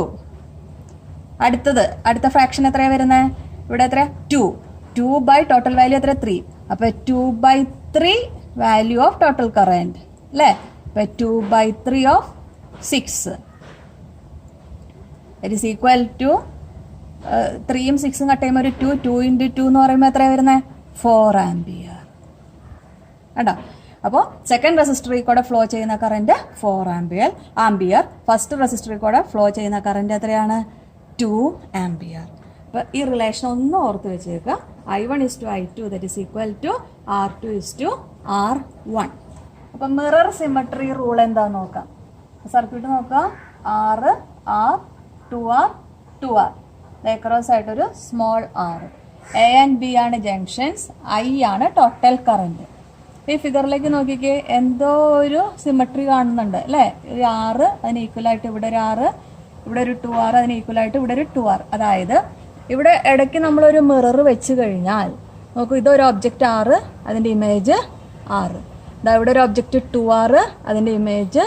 അടുത്ത ഫ്രാക്ഷൻ എത്രയാണ് വരുന്നത്? ഇവിടെ എത്ര? 2 ബൈ ടോട്ടൽ വാല്യൂ എത്ര? 3. അപ്പോൾ 2/3 വാല്യൂ ഓഫ് ടോട്ടൽ കറണ്ട് അല്ലേ. അപ്പോൾ 2/3 of 6 that is equal to 3ഉം 6ഉം കട്ട് ചെയ്യുമ്പോൾ ഒരു 2 × 2 എന്ന് പറയുമ്പോൾ എത്രയാണ് വരുന്നത്? 4 ആംപിയർ കേട്ടോ. അപ്പോൾ സെക്കൻഡ് റെസിസ്റ്ററിൽ കൂടെ ഫ്ലോ ചെയ്യുന്ന കറണ്ട് 4 ആംപിയർ. ഫസ്റ്റ് റെസിസ്റ്ററിൽ കൂടെ ഫ്ലോ ചെയ്യുന്ന കറണ്ട് എത്രയാണ്? 2 ആംപിയർ. അപ്പോൾ ഈ റിലേഷൻ ഒന്ന് ഓർത്ത് വെച്ചേക്കുക. I1 is to I2 that is equal to R2 is to R1. അപ്പം മിറർ സിമട്രി റൂൾ എന്താണെന്ന് നോക്കാം. സർക്യൂട്ട് നോക്കാം. R 2R 2R അക്രോസ് ആയിട്ടൊരു small R. A and B ആണ് ജംഗ്ഷൻസ്, I ആണ് ടോട്ടൽ കറണ്ട്. ഈ ഫിഗറിലേക്ക് നോക്കിക്കേ, എന്തോ ഒരു സിമട്രി കാണുന്നുണ്ട് അല്ലേ. ഒരു R, അതിന് ഈക്വലായിട്ട് ഇവിടെ ഒരു R, ഇവിടെ ഒരു 2R, അതിന് ഈക്വലായിട്ട് ഇവിടെ ഒരു 2R. അതായത് ഇവിടെ ഇടയ്ക്ക് നമ്മളൊരു മിറർ വെച്ച് കഴിഞ്ഞാൽ നോക്കൂ, ഇതൊരു ഒബ്ജക്റ്റ് R, അതിൻ്റെ ഇമേജ് R. ഇതാ ഇവിടെ ഒരു ഒബ്ജക്റ്റ് 2R, അതിൻ്റെ ഇമേജ്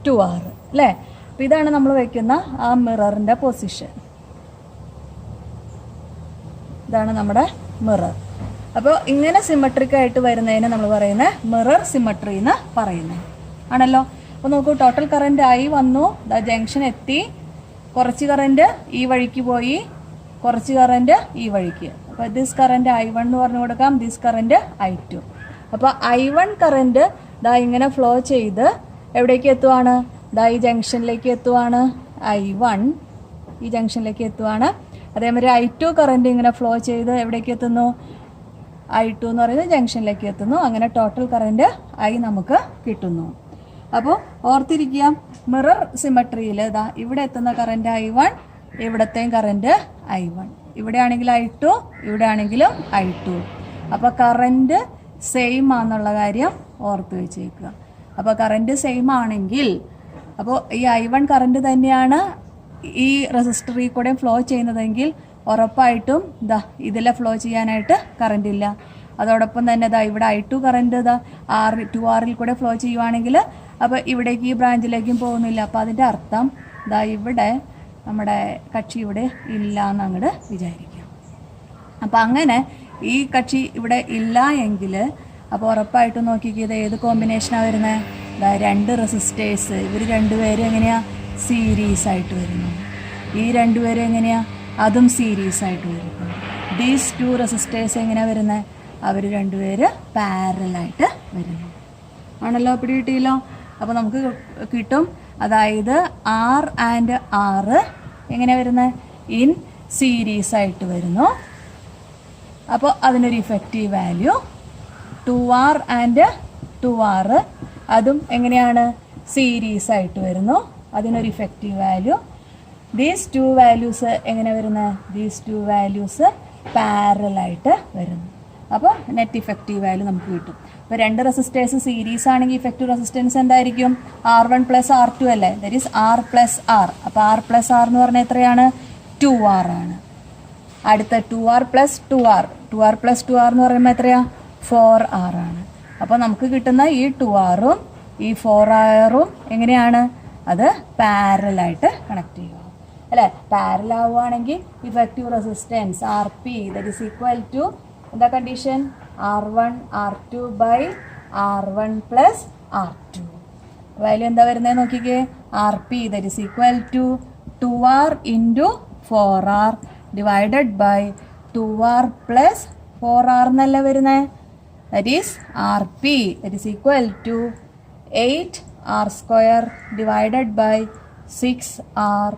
2R അല്ലേ. അപ്പോൾ ഇതാണ് നമ്മൾ വയ്ക്കുന്ന ആ മിററിൻ്റെ പൊസിഷൻ. ഇതാണ് നമ്മുടെ മിറർ. അപ്പോൾ ഇങ്ങനെ സിമെട്രിക് ആയിട്ട് വരുന്നതിന് നമ്മൾ പറയുന്നത് മിറർ സിമെട്രി എന്ന് പറയുന്നത് ആണല്ലോ. അപ്പോൾ നോക്കൂ, ടോട്ടൽ കറണ്ട് I വന്നു, ജംഗ്ഷൻ എത്തി, കുറച്ച് കറണ്ട് ഈ വഴിക്ക് പോയി, കുറച്ച് കറണ്ട് ഈ വഴിക്ക്. അപ്പോൾ ദിസ് കറണ്ട് I1 എന്ന് പറഞ്ഞു കൊടുക്കാം, ദിസ് കറണ്ട് I2. അപ്പോൾ I1 കറണ്ട് ഇങ്ങനെ ഫ്ലോ ചെയ്ത് എവിടേക്ക് എത്തുവാണ്? ഈ ജംഗ്ഷനിലേക്ക് എത്തുവാണ്. I1 ഈ ജംഗ്ഷനിലേക്ക് എത്തുവാണ്. അതേമാതിരി I2 കറണ്ട് ഇങ്ങനെ ഫ്ലോ ചെയ്ത് എവിടേക്ക് എത്തുന്നു? I2 എന്ന് പറയുന്നത് ജംഗ്ഷനിലേക്ക് എത്തുന്നു. അങ്ങനെ ടോട്ടൽ കറണ്ട് I നമുക്ക് കിട്ടുന്നു. അപ്പോൾ ഓർത്തിരിക്കുക, മിറർ സിമെട്രിയിൽ ഇവിടെ എത്തുന്ന കറണ്ട് I1, ഇവിടത്തെയും കറണ്ട് I1, ഇവിടെ ആണെങ്കിൽ I2, ഇവിടെ ആണെങ്കിലും I2. അപ്പോൾ കറണ്ട് സെയിം ആണെന്നുള്ള കാര്യം ഓർത്ത് വെച്ചേക്കുക. അപ്പോൾ കറണ്ട് സെയിം ആണെങ്കിൽ അപ്പോൾ ഈ I1 കറണ്ട് തന്നെയാണ് ഈ റെസിസ്റ്ററിൽ കൂടെ ഫ്ലോ ചെയ്യുന്നതെങ്കിൽ ഉറപ്പായിട്ടും ഇതിലെ ഫ്ലോ ചെയ്യാനായിട്ട് കറണ്ട് ഇല്ല. അതോടൊപ്പം തന്നെ ഇവിടെ I2 കറണ്ട് R2Rൽ കൂടെ ഫ്ലോ ചെയ്യുവാണെങ്കിൽ അപ്പോൾ ഇവിടേക്ക് ഈ ബ്രാഞ്ചിലേക്കും പോകുന്നില്ല. അപ്പോൾ അതിൻ്റെ അർത്ഥം ഇവിടെ നമ്മുടെ കക്ഷി ഇവിടെ ഇല്ല എന്നങ്ങോട്ട് വിചാരിക്കാം. അപ്പോൾ അങ്ങനെ ഈ കക്ഷി ഇവിടെ ഇല്ല എങ്കിൽ അപ്പോൾ ഉറപ്പായിട്ടും നോക്കിയത് ഏത് കോമ്പിനേഷനാണ് വരുന്നത്? രണ്ട് റെസിസ്റ്റേഴ്സ്, ഇവർ രണ്ടുപേരും എങ്ങനെയാണ്? സീരീസ് ആയിട്ട് വരുന്നു. ഈ രണ്ടുപേരും എങ്ങനെയാണ്? അതും സീരീസ് ആയിട്ട് വരുന്നു. ദീസ് ടു റെസിസ്റ്റേഴ്സ് എങ്ങനെയാണ് വരുന്നത്? അവർ രണ്ടുപേര് പാരലായിട്ട് വരുന്നു ആണല്ലോ. പിടി കിട്ടിയല്ലോ. അപ്പോൾ നമുക്ക് കിട്ടും, അതായത് R ആൻഡ് R എങ്ങനെ വരുന്നത്? ഇൻ സീരീസ് ആയിട്ട് വരുന്നു. അപ്പോൾ അതിനൊരു effective value 2R and 2R, അതും എങ്ങനെയാണ്? സീരീസ് ആയിട്ട് വരുന്നു. അതിനൊരു effective value. These two values എങ്ങനെ വരുന്നത്? ദീസ് ടു വാല്യൂസ് പാരലായിട്ട് വരുന്നു. അപ്പോൾ നെറ്റ് ഇഫക്റ്റീവ് വാല്യൂ നമുക്ക് കിട്ടും. അപ്പോൾ രണ്ട് റെസിസ്റ്റേഴ്സ് സീരീസ് ആണെങ്കിൽ ഇഫക്റ്റീവ് റെസിസ്റ്റൻസ് എന്തായിരിക്കും? R1 + R2 അല്ലേ? That is R + R. അപ്പോൾ R + R എന്ന് പറഞ്ഞാൽ എത്രയാണ്? 2R ആണ്. അടുത്ത 2R + 2R, 2R + 2R എന്ന് പറയുമ്പോൾ എത്രയാണ്? 4R ആണ്. അപ്പോൾ നമുക്ക് കിട്ടുന്ന ഈ 2Rഉം ഈ 4Rഉം എങ്ങനെയാണ്? അത് പാരലായിട്ട് കണക്ട് ചെയ്യുക അല്ലേ. പാരലാവുകയാണെങ്കിൽ effective resistance RP that is equal to എന്താ condition? R1 R2 / R1 + R2. Value എന്താ വരുന്നത് നോക്കിക്കേ? RP that is equal to 2R × 4R divided by 2R + 4R എന്നല്ല വരുന്നത്. That is RP that is equal to 8R² divided by 6R.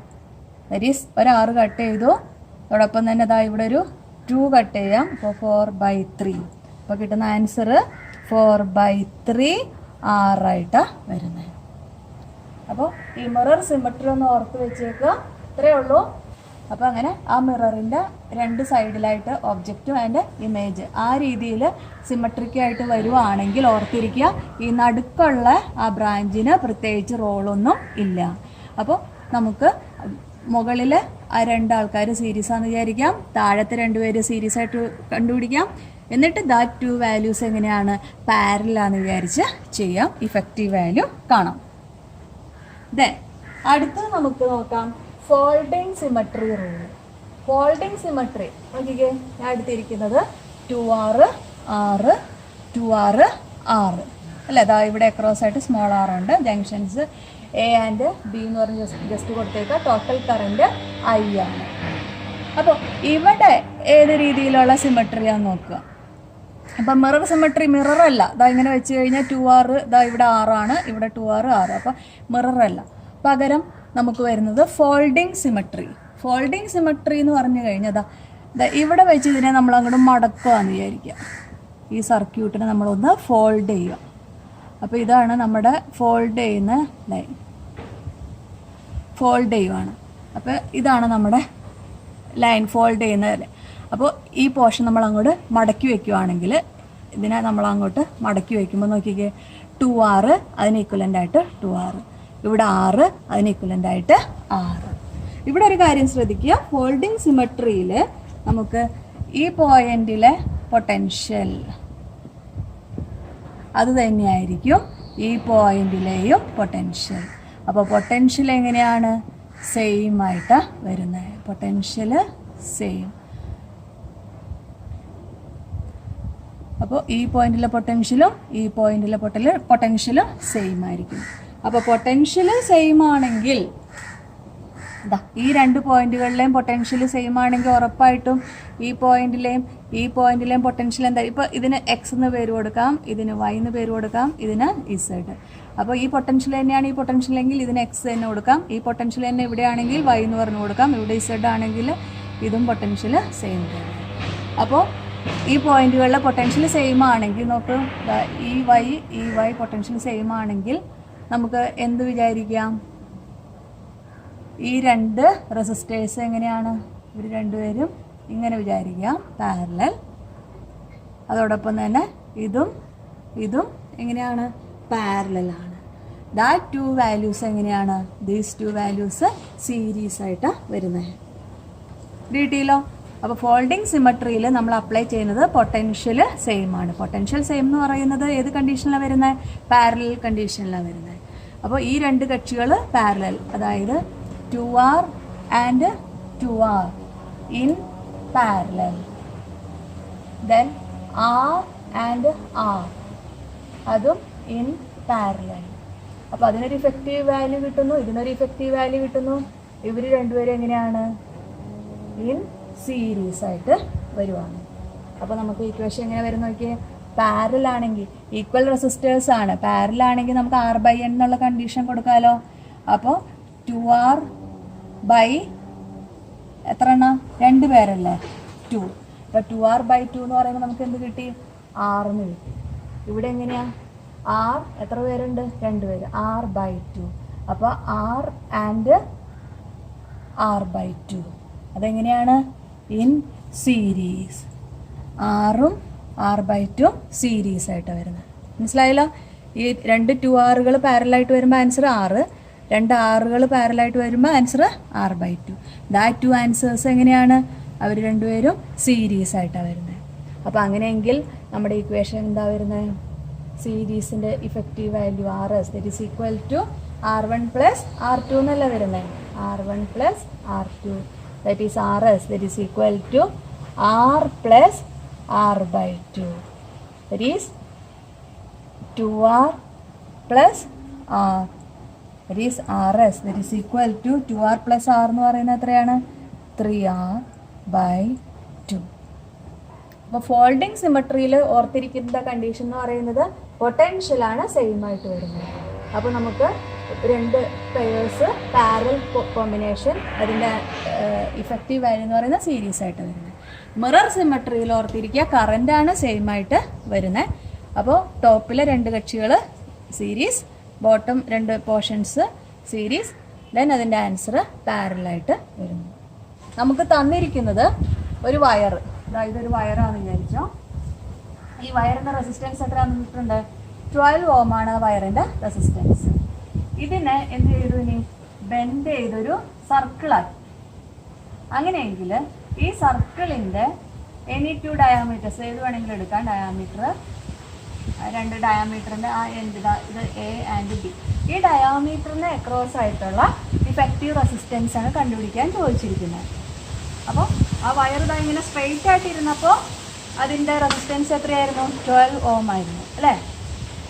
That is ഒരു R cut ചെയ്തു, അതോടൊപ്പം തന്നെ ഇവിടെ ഒരു 2 കട്ട് ചെയ്യാം. അപ്പോൾ 4/3. അപ്പോൾ കിട്ടുന്ന ആൻസർ 4/3 R ആയിട്ടാണ് വരുന്നത്. അപ്പോൾ ഈ മിറർ സിമെട്രി ഒന്ന് ഓർത്ത് വെച്ചേക്കുക. ഇത്രയേ ഉള്ളൂ. അപ്പോൾ അങ്ങനെ ആ മിററിൻ്റെ രണ്ട് സൈഡിലായിട്ട് ഒബ്ജക്റ്റും അതിൻ്റെ ഇമേജ് ആ രീതിയിൽ സിമെട്രിക്കായിട്ട് വരുവാണെങ്കിൽ ഓർത്തിരിക്കുക, ഈ നടുക്കുള്ള ആ ബ്രാഞ്ചിന് പ്രത്യേകിച്ച് റോളൊന്നും ഇല്ല. അപ്പോൾ നമുക്ക് മുകളിൽ ആ രണ്ടാൾക്കാർ സീരീസ് ആണെന്ന് വിചാരിക്കാം, താഴത്തെ രണ്ടുപേര് സീരീസ് ആയിട്ട് കണ്ടുപിടിക്കാം. എന്നിട്ട് ദാറ്റ് ടു വാല്യൂസ് എങ്ങനെയാണ്? പാരലാന്ന് വിചാരിച്ച് ചെയ്യാം. ഇഫക്റ്റീവ് വാല്യൂ കാണാം. ദെൻ അടുത്തത് നമുക്ക് നോക്കാം folding symmetry rule. Folding symmetry നോക്കിക്കേ, ഞാൻ എടുത്തിരിക്കുന്നത് 2R R 2R R അല്ലേ. അതാ ഇവിടെ അക്രോസ് ആയിട്ട് സ്മോൾ R ഉണ്ട്. ജംഗ്ഷൻസ് A ആൻഡ് B എന്ന് പറഞ്ഞ് ജസ്റ്റ് കൊടുത്തേക്കുക. ടോട്ടൽ കറണ്ട് I ആണ്. അപ്പോൾ ഇവിടെ ഏത് രീതിയിലുള്ള സിമെട്രിയാന്ന് നോക്കുക. അപ്പം മിറർ സിമെട്രി മിററല്ല. ഇങ്ങനെ വെച്ച് കഴിഞ്ഞാൽ 2R ഇവിടെ R ആണ്, ഇവിടെ 2R R. അപ്പോൾ മിററല്ല, പകരം നമുക്ക് വരുന്നത് ഫോൾഡിങ് സിമെട്രി. ഫോൾഡിങ് സിമെട്രി എന്ന് പറഞ്ഞു കഴിഞ്ഞാൽ ഇവിടെ വെച്ച് ഇതിനെ നമ്മൾ അങ്ങോട്ട് മടക്കുകയെന്ന് വിചാരിക്കുക. ഈ സർക്യൂട്ടിനെ നമ്മളൊന്ന് ഫോൾഡ് ചെയ്യുക. അപ്പോൾ ഇതാണ് നമ്മുടെ ഫോൾഡ് ചെയ്യുന്ന ലൈൻ. ഫോൾഡ് ചെയ്യുവാണ്. അപ്പോൾ ഇതാണ് നമ്മുടെ ലൈൻ ഫോൾഡ് ചെയ്യുന്നത്. അപ്പോൾ ഈ പോർഷൻ നമ്മൾ അങ്ങോട്ട് മടക്കി വയ്ക്കുവാണെങ്കിൽ ഇതിനെ നമ്മൾ അങ്ങോട്ട് മടക്കി വയ്ക്കുമ്പോൾ നോക്കിക്കേ, 2R അതിന് ഈക്വലൻ്റ് ആയിട്ട് 2R, ഇവിടെ R അതിന് ഈക്വലൻ്റ് ആയിട്ട് R. ഇവിടെ ഒരു കാര്യം ശ്രദ്ധിക്കുക, ഫോൾഡിങ് സിമെട്രിയിൽ നമുക്ക് ഈ പോയിന്റിലെ പൊട്ടൻഷ്യൽ അത് തന്നെയായിരിക്കും ഈ പോയിന്റിലെയും പൊട്ടൻഷ്യൽ. അപ്പോൾ പൊട്ടൻഷ്യൽ എങ്ങനെയാണ്? സെയിം ആയിട്ട് വരുന്നത്. Potential same. അപ്പോൾ ഈ പോയിന്റിലെ പൊട്ടൻഷ്യലും ഈ പോയിന്റിലെ പൊട്ടൻഷ്യലും സെയിം ആയിരിക്കും. അപ്പോൾ പൊട്ടൻഷ്യൽ സെയിം ആണെങ്കിൽ ഈ രണ്ട് പോയിന്റുകളിലെയും പൊട്ടൻഷ്യൽ സെയിം ആണെങ്കിൽ ഉറപ്പായിട്ടും ഈ പോയിന്റിലെയും പൊട്ടൻഷ്യൽ എന്താ? ഇപ്പോൾ ഇതിന് എക്സ് എന്ന് പേര് കൊടുക്കാം, ഇതിന് വൈ എന്ന് പേര് കൊടുക്കാം, ഇതിന് ഇസഡ്. അപ്പോൾ ഈ പൊട്ടൻഷ്യൽ തന്നെയാണ് ഈ പൊട്ടൻഷ്യൽ എങ്കിൽ ഇതിന് എക്സ് തന്നെ കൊടുക്കാം. ഈ പൊട്ടൻഷ്യൽ തന്നെ ഇവിടെയാണെങ്കിൽ വൈ എന്ന് പറഞ്ഞു കൊടുക്കാം. ഇവിടെ ഇസഡ് ആണെങ്കിൽ ഇതും പൊട്ടൻഷ്യൽ സെയിം തന്നെ. അപ്പോൾ ഈ പോയിന്റുകളിലെ പൊട്ടൻഷ്യൽ സെയിം ആണെങ്കിൽ നോക്ക്, ഈ വൈ പൊട്ടൻഷ്യൽ സെയിം ആണെങ്കിൽ നമുക്ക് എന്ത് വിചാരിക്കാം? ഈ രണ്ട് റെസിസ്റ്റേഴ്സ് എങ്ങനെയാണ്? ഇവർ രണ്ടുപേരും ഇങ്ങനെ വിചാരിക്കാം, പാരലൽ. അതോടൊപ്പം തന്നെ ഇതും എങ്ങനെയാണ്? പാരലലാണ്. ദാറ്റ് ടു വാല്യൂസ് എങ്ങനെയാണ്? ദീസ് ടു വാല്യൂസ് സീരീസ് ആയിട്ട് വരുന്നത്. ഡീറ്റെയിലോ? അപ്പോൾ ഫോൾഡിങ് സിമെട്രിയിൽ നമ്മൾ അപ്ലൈ ചെയ്യുന്നത് പൊട്ടൻഷ്യൽ സെയിം ആണ്. പൊട്ടൻഷ്യൽ സെയിം എന്ന് പറയുന്നത് ഏത് കണ്ടീഷനിലാണ് വരുന്നത്? പാരലൽ കണ്ടീഷനിലാണ് വരുന്നത്. അപ്പോൾ ഈ രണ്ട് കക്ഷികൾ പാരലൽ, അതായത് 2R and 2R in parallel. Then R and R അതും in parallel. അപ്പോൾ അതിനൊരു ഇഫക്റ്റീവ് വാല്യൂ കിട്ടുന്നു, ഇതിനൊരു ഇഫക്റ്റീവ് വാല്യൂ കിട്ടുന്നു. ഇവർ രണ്ടുപേരും എങ്ങനെയാണ്? ഇൻ സീരീസ് ആയിട്ട് വരുവാണ്. അപ്പോൾ നമുക്ക് ഇക്വേഷൻ എങ്ങനെ വരും നോക്കിയേ. പാരലൽ ആണെങ്കിൽ ഈക്വൽ റെസിസ്റ്റേഴ്സ് ആണ്. പാരലൽ ആണെങ്കിൽ നമുക്ക് R/N എന്നുള്ള കണ്ടീഷൻ കൊടുക്കാമല്ലോ. അപ്പോൾ 2R ബൈ എത്ര എണ്ണം? 2 പേരല്ലേ? 2. അപ്പോൾ 2R/2 എന്ന് പറയുമ്പോൾ നമുക്ക് എന്ത് കിട്ടി? 6 എന്ന് കിട്ടി. ഇവിടെ എങ്ങനെയാ? R എത്ര പേരുണ്ട്? 2 പേര്. R/2. അപ്പോൾ R ആൻഡ് R/2 അതെങ്ങനെയാണ്? In series. ആറും R/2 സീരീസ് ആയിട്ട് വരുന്നത്. മനസ്സിലായല്ലോ? ഈ രണ്ട് 2Rകൾ പാരലായിട്ട് വരുമ്പോൾ ആൻസർ 6, 2 Rകൾ പാരലായിട്ട് വരുമ്പോൾ answer R/2. That to answers എങ്ങനെയാണ്? അവർ രണ്ടുപേരും സീരീസ് ആയിട്ടാണ് വരുന്നത്. അപ്പോൾ അങ്ങനെയെങ്കിൽ നമ്മുടെ ഇക്വേഷൻ എന്താ വരുന്നത്? സീരീസിൻ്റെ effective value RS that is equal to R1 plus R2 എന്നല്ല വരുന്നത്. R1 plus R2 that is RS that is equal to R plus R/2 that is 2R plus R. That is RS that is equal to 2R plus R എന്ന് പറയുന്നത് എത്രയാണ്? 3R/2. അപ്പോൾ folding സിമെട്രിയിൽ ഓർത്തിരിക്കുന്ന condition എന്ന് പറയുന്നത് പൊട്ടൻഷ്യലാണ് same ആയിട്ട് വരുന്നത്. അപ്പോൾ നമുക്ക് രണ്ട് പെയേഴ്സ് പാരലൽ കോമ്പിനേഷൻ, അതിൻ്റെ ഇഫക്റ്റീവ് വാല്യൂ എന്ന് പറയുന്നത് സീരീസ് ആയിട്ട് വരുന്നത്. മിറർ സിമെട്രിയിൽ ഓർത്തിരിക്കുക കറൻ്റാണ് സെയിം ആയിട്ട് വരുന്നത്. അപ്പോൾ ടോപ്പിലെ രണ്ട് കക്ഷികൾ സീരീസ്, ബോട്ടം രണ്ട് പോർഷൻസ് സീരീസ്, ദെൻ അതിൻ്റെ ആൻസർ പാരലായിട്ട് വരുന്നു. നമുക്ക് തന്നിരിക്കുന്നത് ഒരു വയർ, അതായത് ഒരു വയറാണെന്ന് വിചാരിച്ചോ. ഈ വയറിൻ്റെ റെസിസ്റ്റൻസ് എത്ര തന്നിട്ടുണ്ട്? 12 ohm ആണ് വയറിൻ്റെ റെസിസ്റ്റൻസ്. ഇതിനെ എന്ത് ചെയ്തു? ഇനി ബെൻഡ് ചെയ്തൊരു സർക്കിളാക്കി. അങ്ങനെയെങ്കിൽ ഈ സർക്കിളിൻ്റെ എനി 2 ഡയാമീറ്റേഴ്സ് ഏത് വേണമെങ്കിലും എടുക്കാം. ഡയാമീറ്റർ, രണ്ട് ഡയാമീറ്ററിൻ്റെ ആ എൻഡ് ഇത് A ആൻഡ് B. ഈ ഡയാമീറ്ററിന് അക്രോസ് ആയിട്ടുള്ള ഇഫക്റ്റീവ് റെസിസ്റ്റൻസ് ആണ് കണ്ടുപിടിക്കാൻ ചോദിച്ചിരിക്കുന്നത്. അപ്പോൾ ആ വയർ ഇതാ ഇങ്ങനെ സ്ട്രെയിറ്റ് ആയിട്ടിരുന്നപ്പോൾ അതിൻ്റെ റെസിസ്റ്റൻസ് എത്രയായിരുന്നു? 12 ohm ആയിരുന്നു അല്ലേ?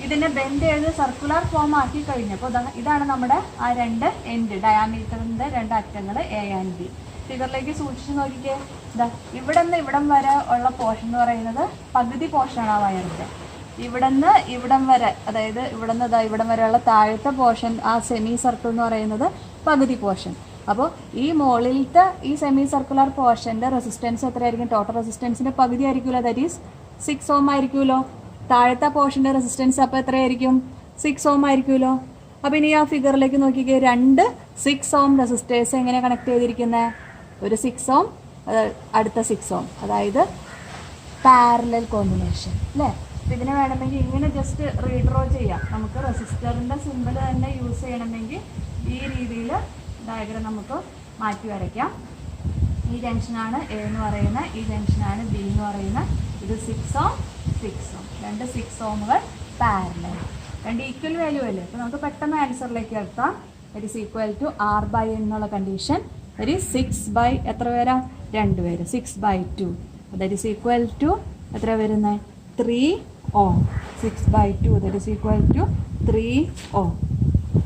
ഇതിനെ ബെൻഡ് ചെയ്ത് സർക്കുലർ ഫോം ആക്കി കഴിഞ്ഞപ്പോൾ ഇതാണ് നമ്മുടെ ആ രണ്ട് എൻഡ്, ഡയാമീറ്ററിൻ്റെ രണ്ട് അറ്റങ്ങൾ A ആൻഡ് B. ഫിഗറിലേക്ക് സൂക്ഷിച്ച് നോക്കിക്കേ. ഇവിടെ നിന്ന് ഇവിടം വരെ ഉള്ള പോർഷൻ എന്ന് പറയുന്നത് പകുതി പോർഷനാണ് ആ വയറിൻ്റെ. ഇവിടെ നിന്ന് ഇവിടം വരെ, അതായത് ഇവിടെ നിന്ന് ഇവിടം വരെയുള്ള താഴത്തെ പോർഷൻ, ആ സെമി സർക്കിൾ എന്ന് പറയുന്നത് പകുതി പോർഷൻ. അപ്പോൾ ഈ മുകളിലത്തെ ഈ സെമി സർക്കുലർ പോർഷൻ്റെ റെസിസ്റ്റൻസ് എത്രയായിരിക്കും? ടോട്ടൽ റെസിസ്റ്റൻസിൻ്റെ പകുതി ആയിരിക്കുമല്ലോ, ദാറ്റ് ഈസ് 6 ohm ആയിരിക്കുമല്ലോ. താഴത്തെ പോർഷൻ്റെ റെസിസ്റ്റൻസ് അപ്പോൾ എത്രയായിരിക്കും? 6 ohm ആയിരിക്കുമല്ലോ. അപ്പോൾ ഇനി ആ ഫിഗറിലേക്ക് നോക്കിക്കേ. രണ്ട് 6 ohm റെസിസ്റ്റേഴ്സ് എങ്ങനെ കണക്ട് ചെയ്തിരിക്കുന്നത്? ഒരു 6 ohm, അടുത്ത 6 ohm, അതായത് പാരലൽ കോമ്പിനേഷൻ അല്ലേ? ഇതിനെ വേണമെങ്കിൽ ഇങ്ങനെ ജസ്റ്റ് റീഡ്രോ ചെയ്യാം. നമുക്ക് റെസിസ്റ്ററിൻ്റെ സിമ്പിൾ തന്നെ യൂസ് ചെയ്യണമെങ്കിൽ ഈ രീതിയിൽ ഡയഗ്രം നമുക്ക് മാറ്റി വരയ്ക്കാം. ഈ ജംഗ്ഷനാണ് എ എന്ന് പറയുന്നത്, ഈ ജംഗ്ഷനാണ് ബി എന്ന് പറയുന്നത്. ഇത് 6 Ω 6 Ω, രണ്ട് 6 ഓമുകൾ പാരലൽ, രണ്ട് ഈക്വൽ വാല്യൂ അല്ലേ. അപ്പോൾ നമുക്ക് പെട്ടെന്ന് ആൻസറിലേക്ക് എത്താം. That is equal to R/N എന്നുള്ള കണ്ടീഷൻ. ദറ്റ് ഈസ് 6 എത്ര പേരാ? 2 പേര്. 6/2 ദറ്റ് ഈസ് ഈക്വൽ ടു എത്ര വരുന്നത്? 3 Ω. 6/2 ദറ്റ് ഈസ് ഈക്വൽ ടു 3 Ω.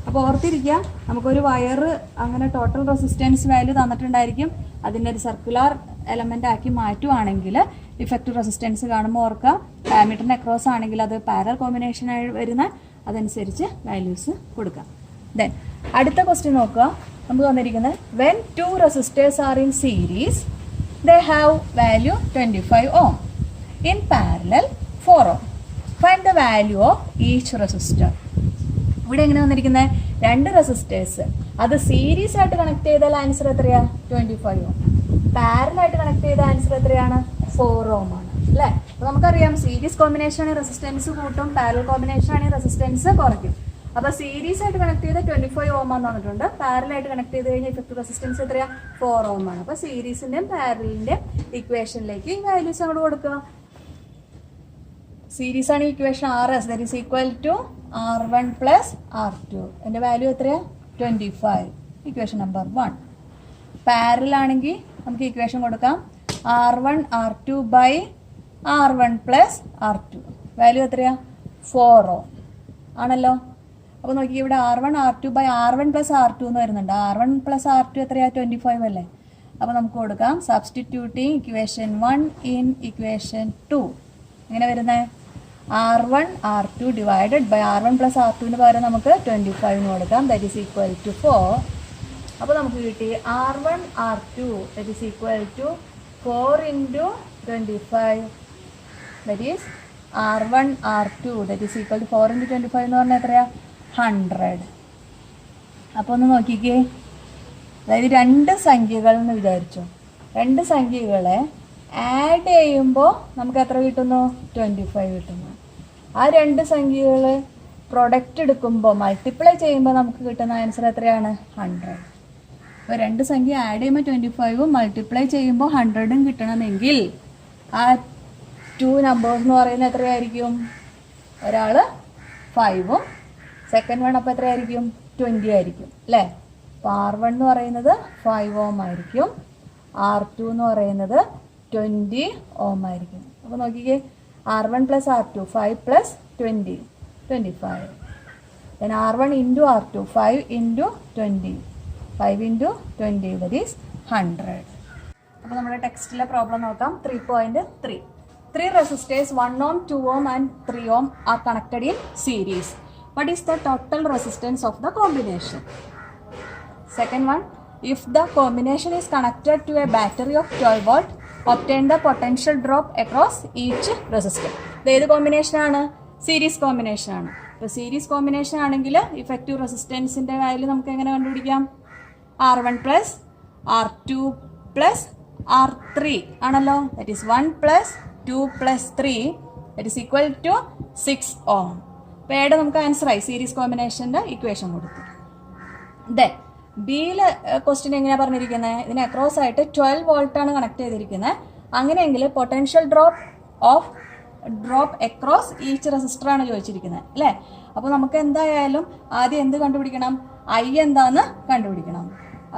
അപ്പോൾ ഓർത്തിരിക്കുക, നമുക്കൊരു വയർ അങ്ങനെ ടോട്ടൽ റെസിസ്റ്റൻസ് വാല്യൂ തന്നിട്ടുണ്ടായിരിക്കും. അതിൻ്റെ ഒരു സർക്കുലർ എലമെൻ്റ് ആക്കി മാറ്റുവാണെങ്കിൽ ഇഫക്റ്റീവ് റെസിസ്റ്റൻസ് കാണുമ്പോൾ ഓർക്കുക, ഡയമീറ്ററിന് അക്രോസ് ആണെങ്കിൽ അത് പാരലൽ കോമ്പിനേഷനായി വരുന്ന അതനുസരിച്ച് വാല്യൂസ് കൊടുക്കാം. ദെൻ അടുത്ത ക്വസ്റ്റ്യൻ നോക്കുക. നമുക്ക് തന്നിരിക്കുന്നത് when 2 resistors are in series they have value 25 Ω, in parallel 4 Ω. Find the value of each resistor. ഇവിടെ എങ്ങനെ വന്നിരിക്കുന്നത്? 2 റെസിസ്റ്റേഴ്സ്, അത് സീരീസ് ആയിട്ട് കണക്ട് ചെയ്താൽ ആൻസർ എത്രയാണ്? 25 Ω. പാരലായിട്ട് കണക്ട് ചെയ്ത ആൻസർ എത്രയാണ്? 4 Ω ആണ് അല്ലേ. അപ്പോൾ നമുക്കറിയാം സീരീസ് കോമ്പിനേഷൻ ആണെങ്കിൽ റെസിസ്റ്റൻസ് കൂട്ടും, പാരലൽ കോമ്പിനേഷൻ ആണെങ്കിൽ റെസിസ്റ്റൻസ് കുറയ്ക്കും. അപ്പോൾ സീരീസ് ആയിട്ട് കണക്ട് ചെയ്ത 25 Ω എന്ന് തന്നിട്ടുണ്ട്. പാരലായിട്ട് കണക്ട് ചെയ്ത് കഴിഞ്ഞാൽ ഇഫക്റ്റീവ് റെസിസ്റ്റൻസ് എത്രയാണ്? 4 Ω ആണ്. അപ്പോൾ സീരീസിൻ്റെയും പാരലിൻ്റെയും ഇക്വേഷനിലേക്ക് ഈ വാല്യൂസ് അങ്ങോട്ട് കൊടുക്കുക. സീരീസ് ആണ് equation RS, that is equal to R1 + R2. എൻ്റെ വാല്യൂ എത്രയാണ്? 25, ഇക്വേഷൻ നമ്പർ 1. പാരലാണെങ്കിൽ നമുക്ക് ഇക്വേഷൻ കൊടുക്കാം R1 R2 by R1 + R2. Value എത്രയാണ്? 4 Ω ആണല്ലോ. അപ്പോൾ നോക്കി, ഇവിടെ R1 R2 by R1 + R2 എന്ന് വരുന്നുണ്ട്. R1 + R2 എത്രയാണ്? 25 അല്ലേ. അപ്പോൾ നമുക്ക് കൊടുക്കാം സബ്സ്റ്റിറ്റ്യൂട്ടിങ് ഇക്വേഷൻ 1 ഇൻ ഇക്വേഷൻ 2. എങ്ങനെ വരുന്നത്? R1 R2 divided by R1 + R2 പകരം നമുക്ക് 25 എന്ന് കൊടുക്കാം. That is equal to 4. അപ്പോൾ നമുക്ക് കിട്ടി R1 R2 that is equal to 4 × 25. That is R1 R2 that is equal to 4 × 25 എന്ന് പറഞ്ഞാൽ എത്രയാണ്? 100. അപ്പോൾ ഒന്ന് നോക്കിക്കേ, അതായത് 2 സംഖ്യകൾ എന്ന് വിചാരിച്ചു. 2 സംഖ്യകളെ ആഡ് ചെയ്യുമ്പോൾ നമുക്ക് എത്ര കിട്ടുന്നു? 25 കിട്ടുന്നു. ആ 2 സംഖ്യകൾ പ്രൊഡക്റ്റ് എടുക്കുമ്പോൾ മൾട്ടിപ്ലൈ ചെയ്യുമ്പോൾ നമുക്ക് കിട്ടുന്ന ആൻസർ എത്രയാണ്? 100. അപ്പോൾ 2 സംഖ്യ ആഡ് ചെയ്യുമ്പോൾ 25ഉം മൾട്ടിപ്ലൈ ചെയ്യുമ്പോൾ 100ഉം കിട്ടണമെങ്കിൽ ആ 2 നമ്പേഴ്സ് എന്ന് പറയുന്നത് എത്രയായിരിക്കും? ഒരാൾ 5ഉം സെക്കൻഡ് വൺ അപ്പോൾ എത്രയായിരിക്കും? 20 ആയിരിക്കും അല്ലേ. അപ്പോൾ R1 എന്ന് പറയുന്നത് 5 Ω ആയിരിക്കും, R2 എന്ന് പറയുന്നത് 20 Ω ആയിരിക്കും. അപ്പോൾ നോക്കിക്കേ, R1 + R2 5 + 20 25. then R1 × R2 5 × 20 5 × 20 that is 100. അപ്പോൾ നമ്മുടെ ടെക്സ്റ്റിലെ പ്രോബ്ലം നോക്കാം. 3.3. 3 resistors 1 Ω, 2 Ω and 3 Ω are connected in series. What is the total resistance of the combination? Second one, if the combination is connected to a battery of 12 volt, obtain the potential drop across each resistor. ഏത് combination ആണ്? Series combination ആണ്. ഇപ്പോൾ series combination ആണെങ്കിൽ effective റെസിസ്റ്റൻസിൻ്റെ value നമുക്ക് എങ്ങനെ കണ്ടുപിടിക്കാം? R1 + R2 + R3 ആണല്ലോ. That is 1 + 2 + 3 that is equal to 6 Ω. അപ്പോൾ ഏടെ നമുക്ക് ആൻസറായി, സീരീസ് കോമ്പിനേഷൻ്റെ ഇക്വേഷൻ കൊടുത്തു. ദെൻ ബിയിലെ ക്വസ്റ്റ്യൻ എങ്ങനെയാണ് പറഞ്ഞിരിക്കുന്നത്? ഇതിന് അക്രോസ് ആയിട്ട് 12 വോൾട്ടാണ് കണക്ട് ചെയ്തിരിക്കുന്നത്. അങ്ങനെയെങ്കിൽ പൊട്ടൻഷ്യൽ ഡ്രോപ്പ് അക്രോസ് ഈച്ച് റെസിസ്റ്ററാണ് ചോദിച്ചിരിക്കുന്നത് അല്ലേ. അപ്പോൾ നമുക്ക് എന്തായാലും ആദ്യം എന്ത് കണ്ടുപിടിക്കണം? I എന്താന്ന് കണ്ടുപിടിക്കണം.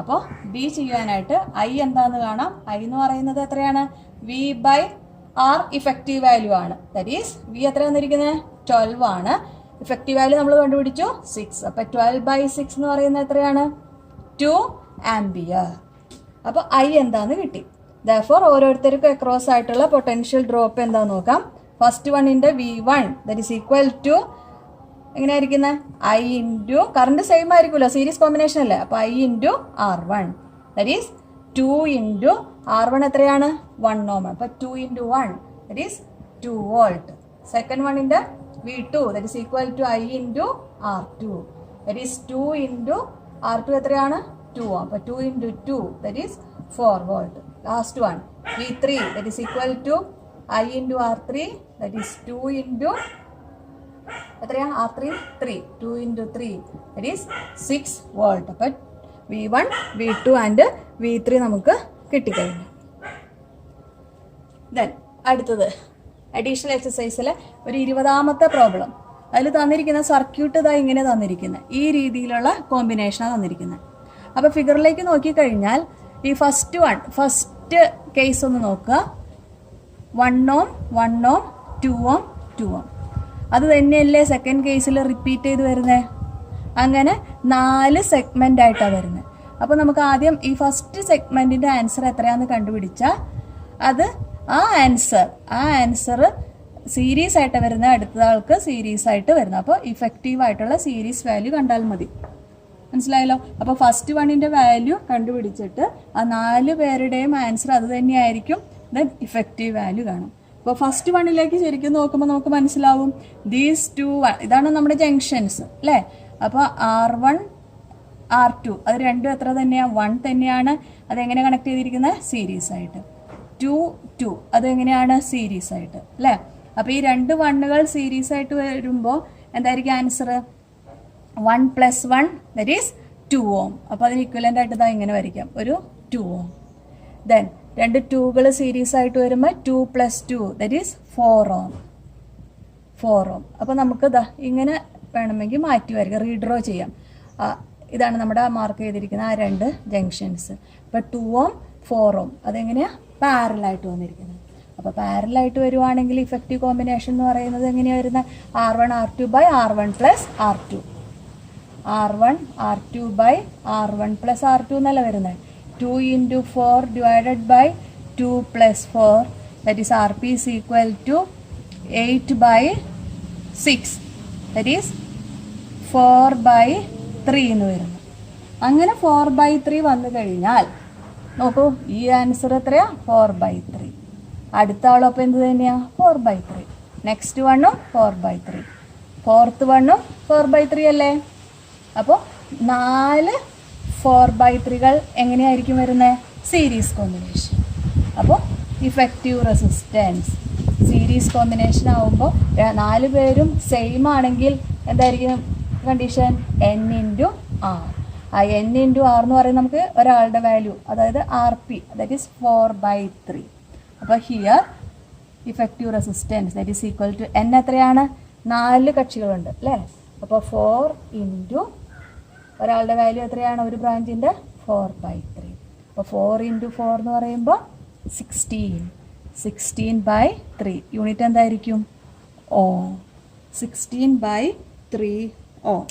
അപ്പോൾ ബി ചെയ്യാനായിട്ട് I എന്താന്ന് കാണാം. I എന്ന് പറയുന്നത് എത്രയാണ്? V/R ഇഫക്റ്റീവ് വാല്യൂ ആണ്. ദറ്റ് ഈസ് V എത്ര വന്നിരിക്കുന്നത്? 12 ആണ്. ഇഫക്റ്റീവ് വാല്യൂ നമ്മൾ കണ്ടുപിടിച്ചു 6. അപ്പോൾ 12/6 എന്ന് പറയുന്നത് എത്രയാണ്? 2 ആംപിയർ. അപ്പോൾ I എന്താന്ന് കിട്ടി. ദാർഫോർ ഓരോരുത്തർക്കും അക്രോസ് ആയിട്ടുള്ള പൊട്ടൻഷ്യൽ ഡ്രോപ്പ് എന്താന്ന് നോക്കാം. ഫസ്റ്റ് വണ്ണിൻ്റെ V1 that is equal to എങ്ങനെയായിരിക്കുന്നത്? I × കറണ്ട് സെയിം ആയിരിക്കുമല്ലോ, സീരീസ് കോമ്പിനേഷൻ അല്ലേ. അപ്പോൾ I × R1 that is 2 × R1 എത്രയാണ്? 1 Ω. അപ്പോൾ 2 × 1 ദറ്റ് ഈസ് 2 വോൾട്ട്. സെക്കൻഡ് വണ്ണിൻ്റെ V2 that is equal to I × R2 that is 2 × R2 എത്രയാണ്? 2 Ω. അപ്പോൾ 2 × 2 that is 4 volt. Last one V3 that is equal to I × R3 that is 2 × എത്രയാണ്? R3 3 2 × 3 that is 6 volt. അപ്പോൾ V1, V2 and V3 നമുക്ക് കിട്ടിക്കഴിഞ്ഞു. Then അടുത്തത് additional എക്സസൈസിലെ ഒരു 20ാമത്തെ problem. അതിൽ തന്നിരിക്കുന്ന circuit ഇതാ ഇങ്ങനെ തന്നിരിക്കുന്നത്, ഈ രീതിയിലുള്ള കോമ്പിനേഷനാണ് തന്നിരിക്കുന്നത്. അപ്പോൾ ഫിഗറിലേക്ക് നോക്കിക്കഴിഞ്ഞാൽ ഈ ഫസ്റ്റ് കേസ് ഒന്ന് നോക്കുക. 1 ohm 1 ohm 2 ohm 2 ohm. അത് തന്നെയല്ലേ സെക്കൻഡ് കേസിൽ റിപ്പീറ്റ് ചെയ്ത് വരുന്നത്. അങ്ങനെ 4 സെഗ്മെൻ്റ് ആയിട്ടാണ് വരുന്നത്. അപ്പോൾ നമുക്ക് ആദ്യം ഈ ഫസ്റ്റ് സെഗ്മെൻറ്റിൻ്റെ ആൻസർ എത്രയാണെന്ന് കണ്ടുപിടിച്ചാൽ അത് ആ ആൻസർ സീരീസ് ആയിട്ട് വരുന്നത്, അടുത്ത ആൾക്ക് സീരീസ് ആയിട്ട് വരുന്നത്. അപ്പോൾ ഇഫക്റ്റീവായിട്ടുള്ള സീരീസ് വാല്യൂ കണ്ടാൽ മതി. മനസ്സിലായല്ലോ. അപ്പോൾ ഫസ്റ്റ് വണ്ണിൻ്റെ വാല്യൂ കണ്ടുപിടിച്ചിട്ട് ആ 4 പേരുടെയും ആൻസർ അത് തന്നെയായിരിക്കും. ദെൻ ഇഫക്റ്റീവ് വാല്യൂ കാണും. അപ്പോൾ ഫസ്റ്റ് വണ്ണിലേക്ക് ശരിക്കും നോക്കുമ്പോൾ നമുക്ക് മനസ്സിലാവും ദീസ് 2 ഇതാണ് നമ്മുടെ ജംഗ്ഷൻസ് അല്ലേ. അപ്പോൾ R1 R2 അത് രണ്ടും എത്ര തന്നെയാണ്? 1 തന്നെയാണ്. അതെങ്ങനെ കണക്ട് ചെയ്തിരിക്കുന്നത്? സീരീസ് ആയിട്ട്. 2 അതെങ്ങനെയാണ്? സീരീസ് ആയിട്ട് അല്ലേ. അപ്പോൾ ഈ 2 വണ്ണുകൾ സീരീസ് ആയിട്ട് വരുമ്പോൾ എന്തായിരിക്കും ആൻസർ? 1 + 1 that is 2 ohm. അപ്പോൾ അതിന് ഇക്വലൻ്റ് ആയിട്ട് ഇതാ ഇങ്ങനെ വരയ്ക്കാം, ഒരു 2 ohm. ദെൻ 2 2കൾ സീരീസ് ആയിട്ട് വരുമ്പോൾ 2 + 2 ദറ്റ് ഈസ് 4 ohm. അപ്പോൾ നമുക്ക് ഇതാ ഇങ്ങനെ വേണമെങ്കിൽ മാറ്റി വരിക, റീഡ്രോ ചെയ്യാം. ഇതാണ് നമ്മുടെ മാർക്ക് ചെയ്തിരിക്കുന്ന ആ 2 ജംഗ്ഷൻസ്. ഇപ്പോൾ 2 ohm 4 ohm അതെങ്ങനെയാണ്? പാരലായിട്ട് വന്നിരിക്കുന്നത്. അപ്പോൾ പാരലായിട്ട് വരുവാണെങ്കിൽ ഇഫക്റ്റീവ് കോമ്പിനേഷൻ എന്ന് പറയുന്നത് എങ്ങനെയാണ് വരുന്നത്? R1 R2 / R1 + R2. R1 R2 / R1 + R2 എന്നല്ല വരുന്നത്. 2 × 4 / 2 + 4 that is RP is equal to 8/6 that is 4/3 എന്ന് വരുന്നു. അങ്ങനെ 4/3 വന്നു കഴിഞ്ഞാൽ നോക്കൂ ഈ ആൻസർ എത്രയാ? 4/3. അടുത്ത ആളപ്പം എന്ത് തന്നെയാണ്? 4/3. നെക്സ്റ്റ് വണ്ണും 4/3. ഫോർത്ത് വണ്ണും 4/3 അല്ലേ. അപ്പോൾ 4 4/3കൾ എങ്ങനെയായിരിക്കും വരുന്നത്? Series combination. അപ്പോൾ ഇഫക്റ്റീവ് റെസിസ്റ്റൻസ് സീരീസ് കോമ്പിനേഷൻ ആവുമ്പോൾ 4 പേരും സെയിം ആണെങ്കിൽ എന്തായിരിക്കും കണ്ടീഷൻ? N × R. ആ N × R എന്ന് പറയുന്നത് നമുക്ക് ഒരാളുടെ വാല്യൂ, അതായത് RP ദാറ്റ് ഈസ് 4/3. അപ്പോൾ here effective resistance that is equal to N എത്രയാണ്? 4 കക്ഷികളുണ്ട് അല്ലേ. അപ്പോൾ 4 × ഒരാളുടെ വാല്യൂ എത്രയാണ്? ഒരു ബ്രാഞ്ചിൻ്റെ 4/3. അപ്പോൾ 4 × 4 എന്ന് പറയുമ്പോൾ 16. 16/3 യൂണിറ്റ് എന്തായിരിക്കും? ഓം. 16/3 ഓം.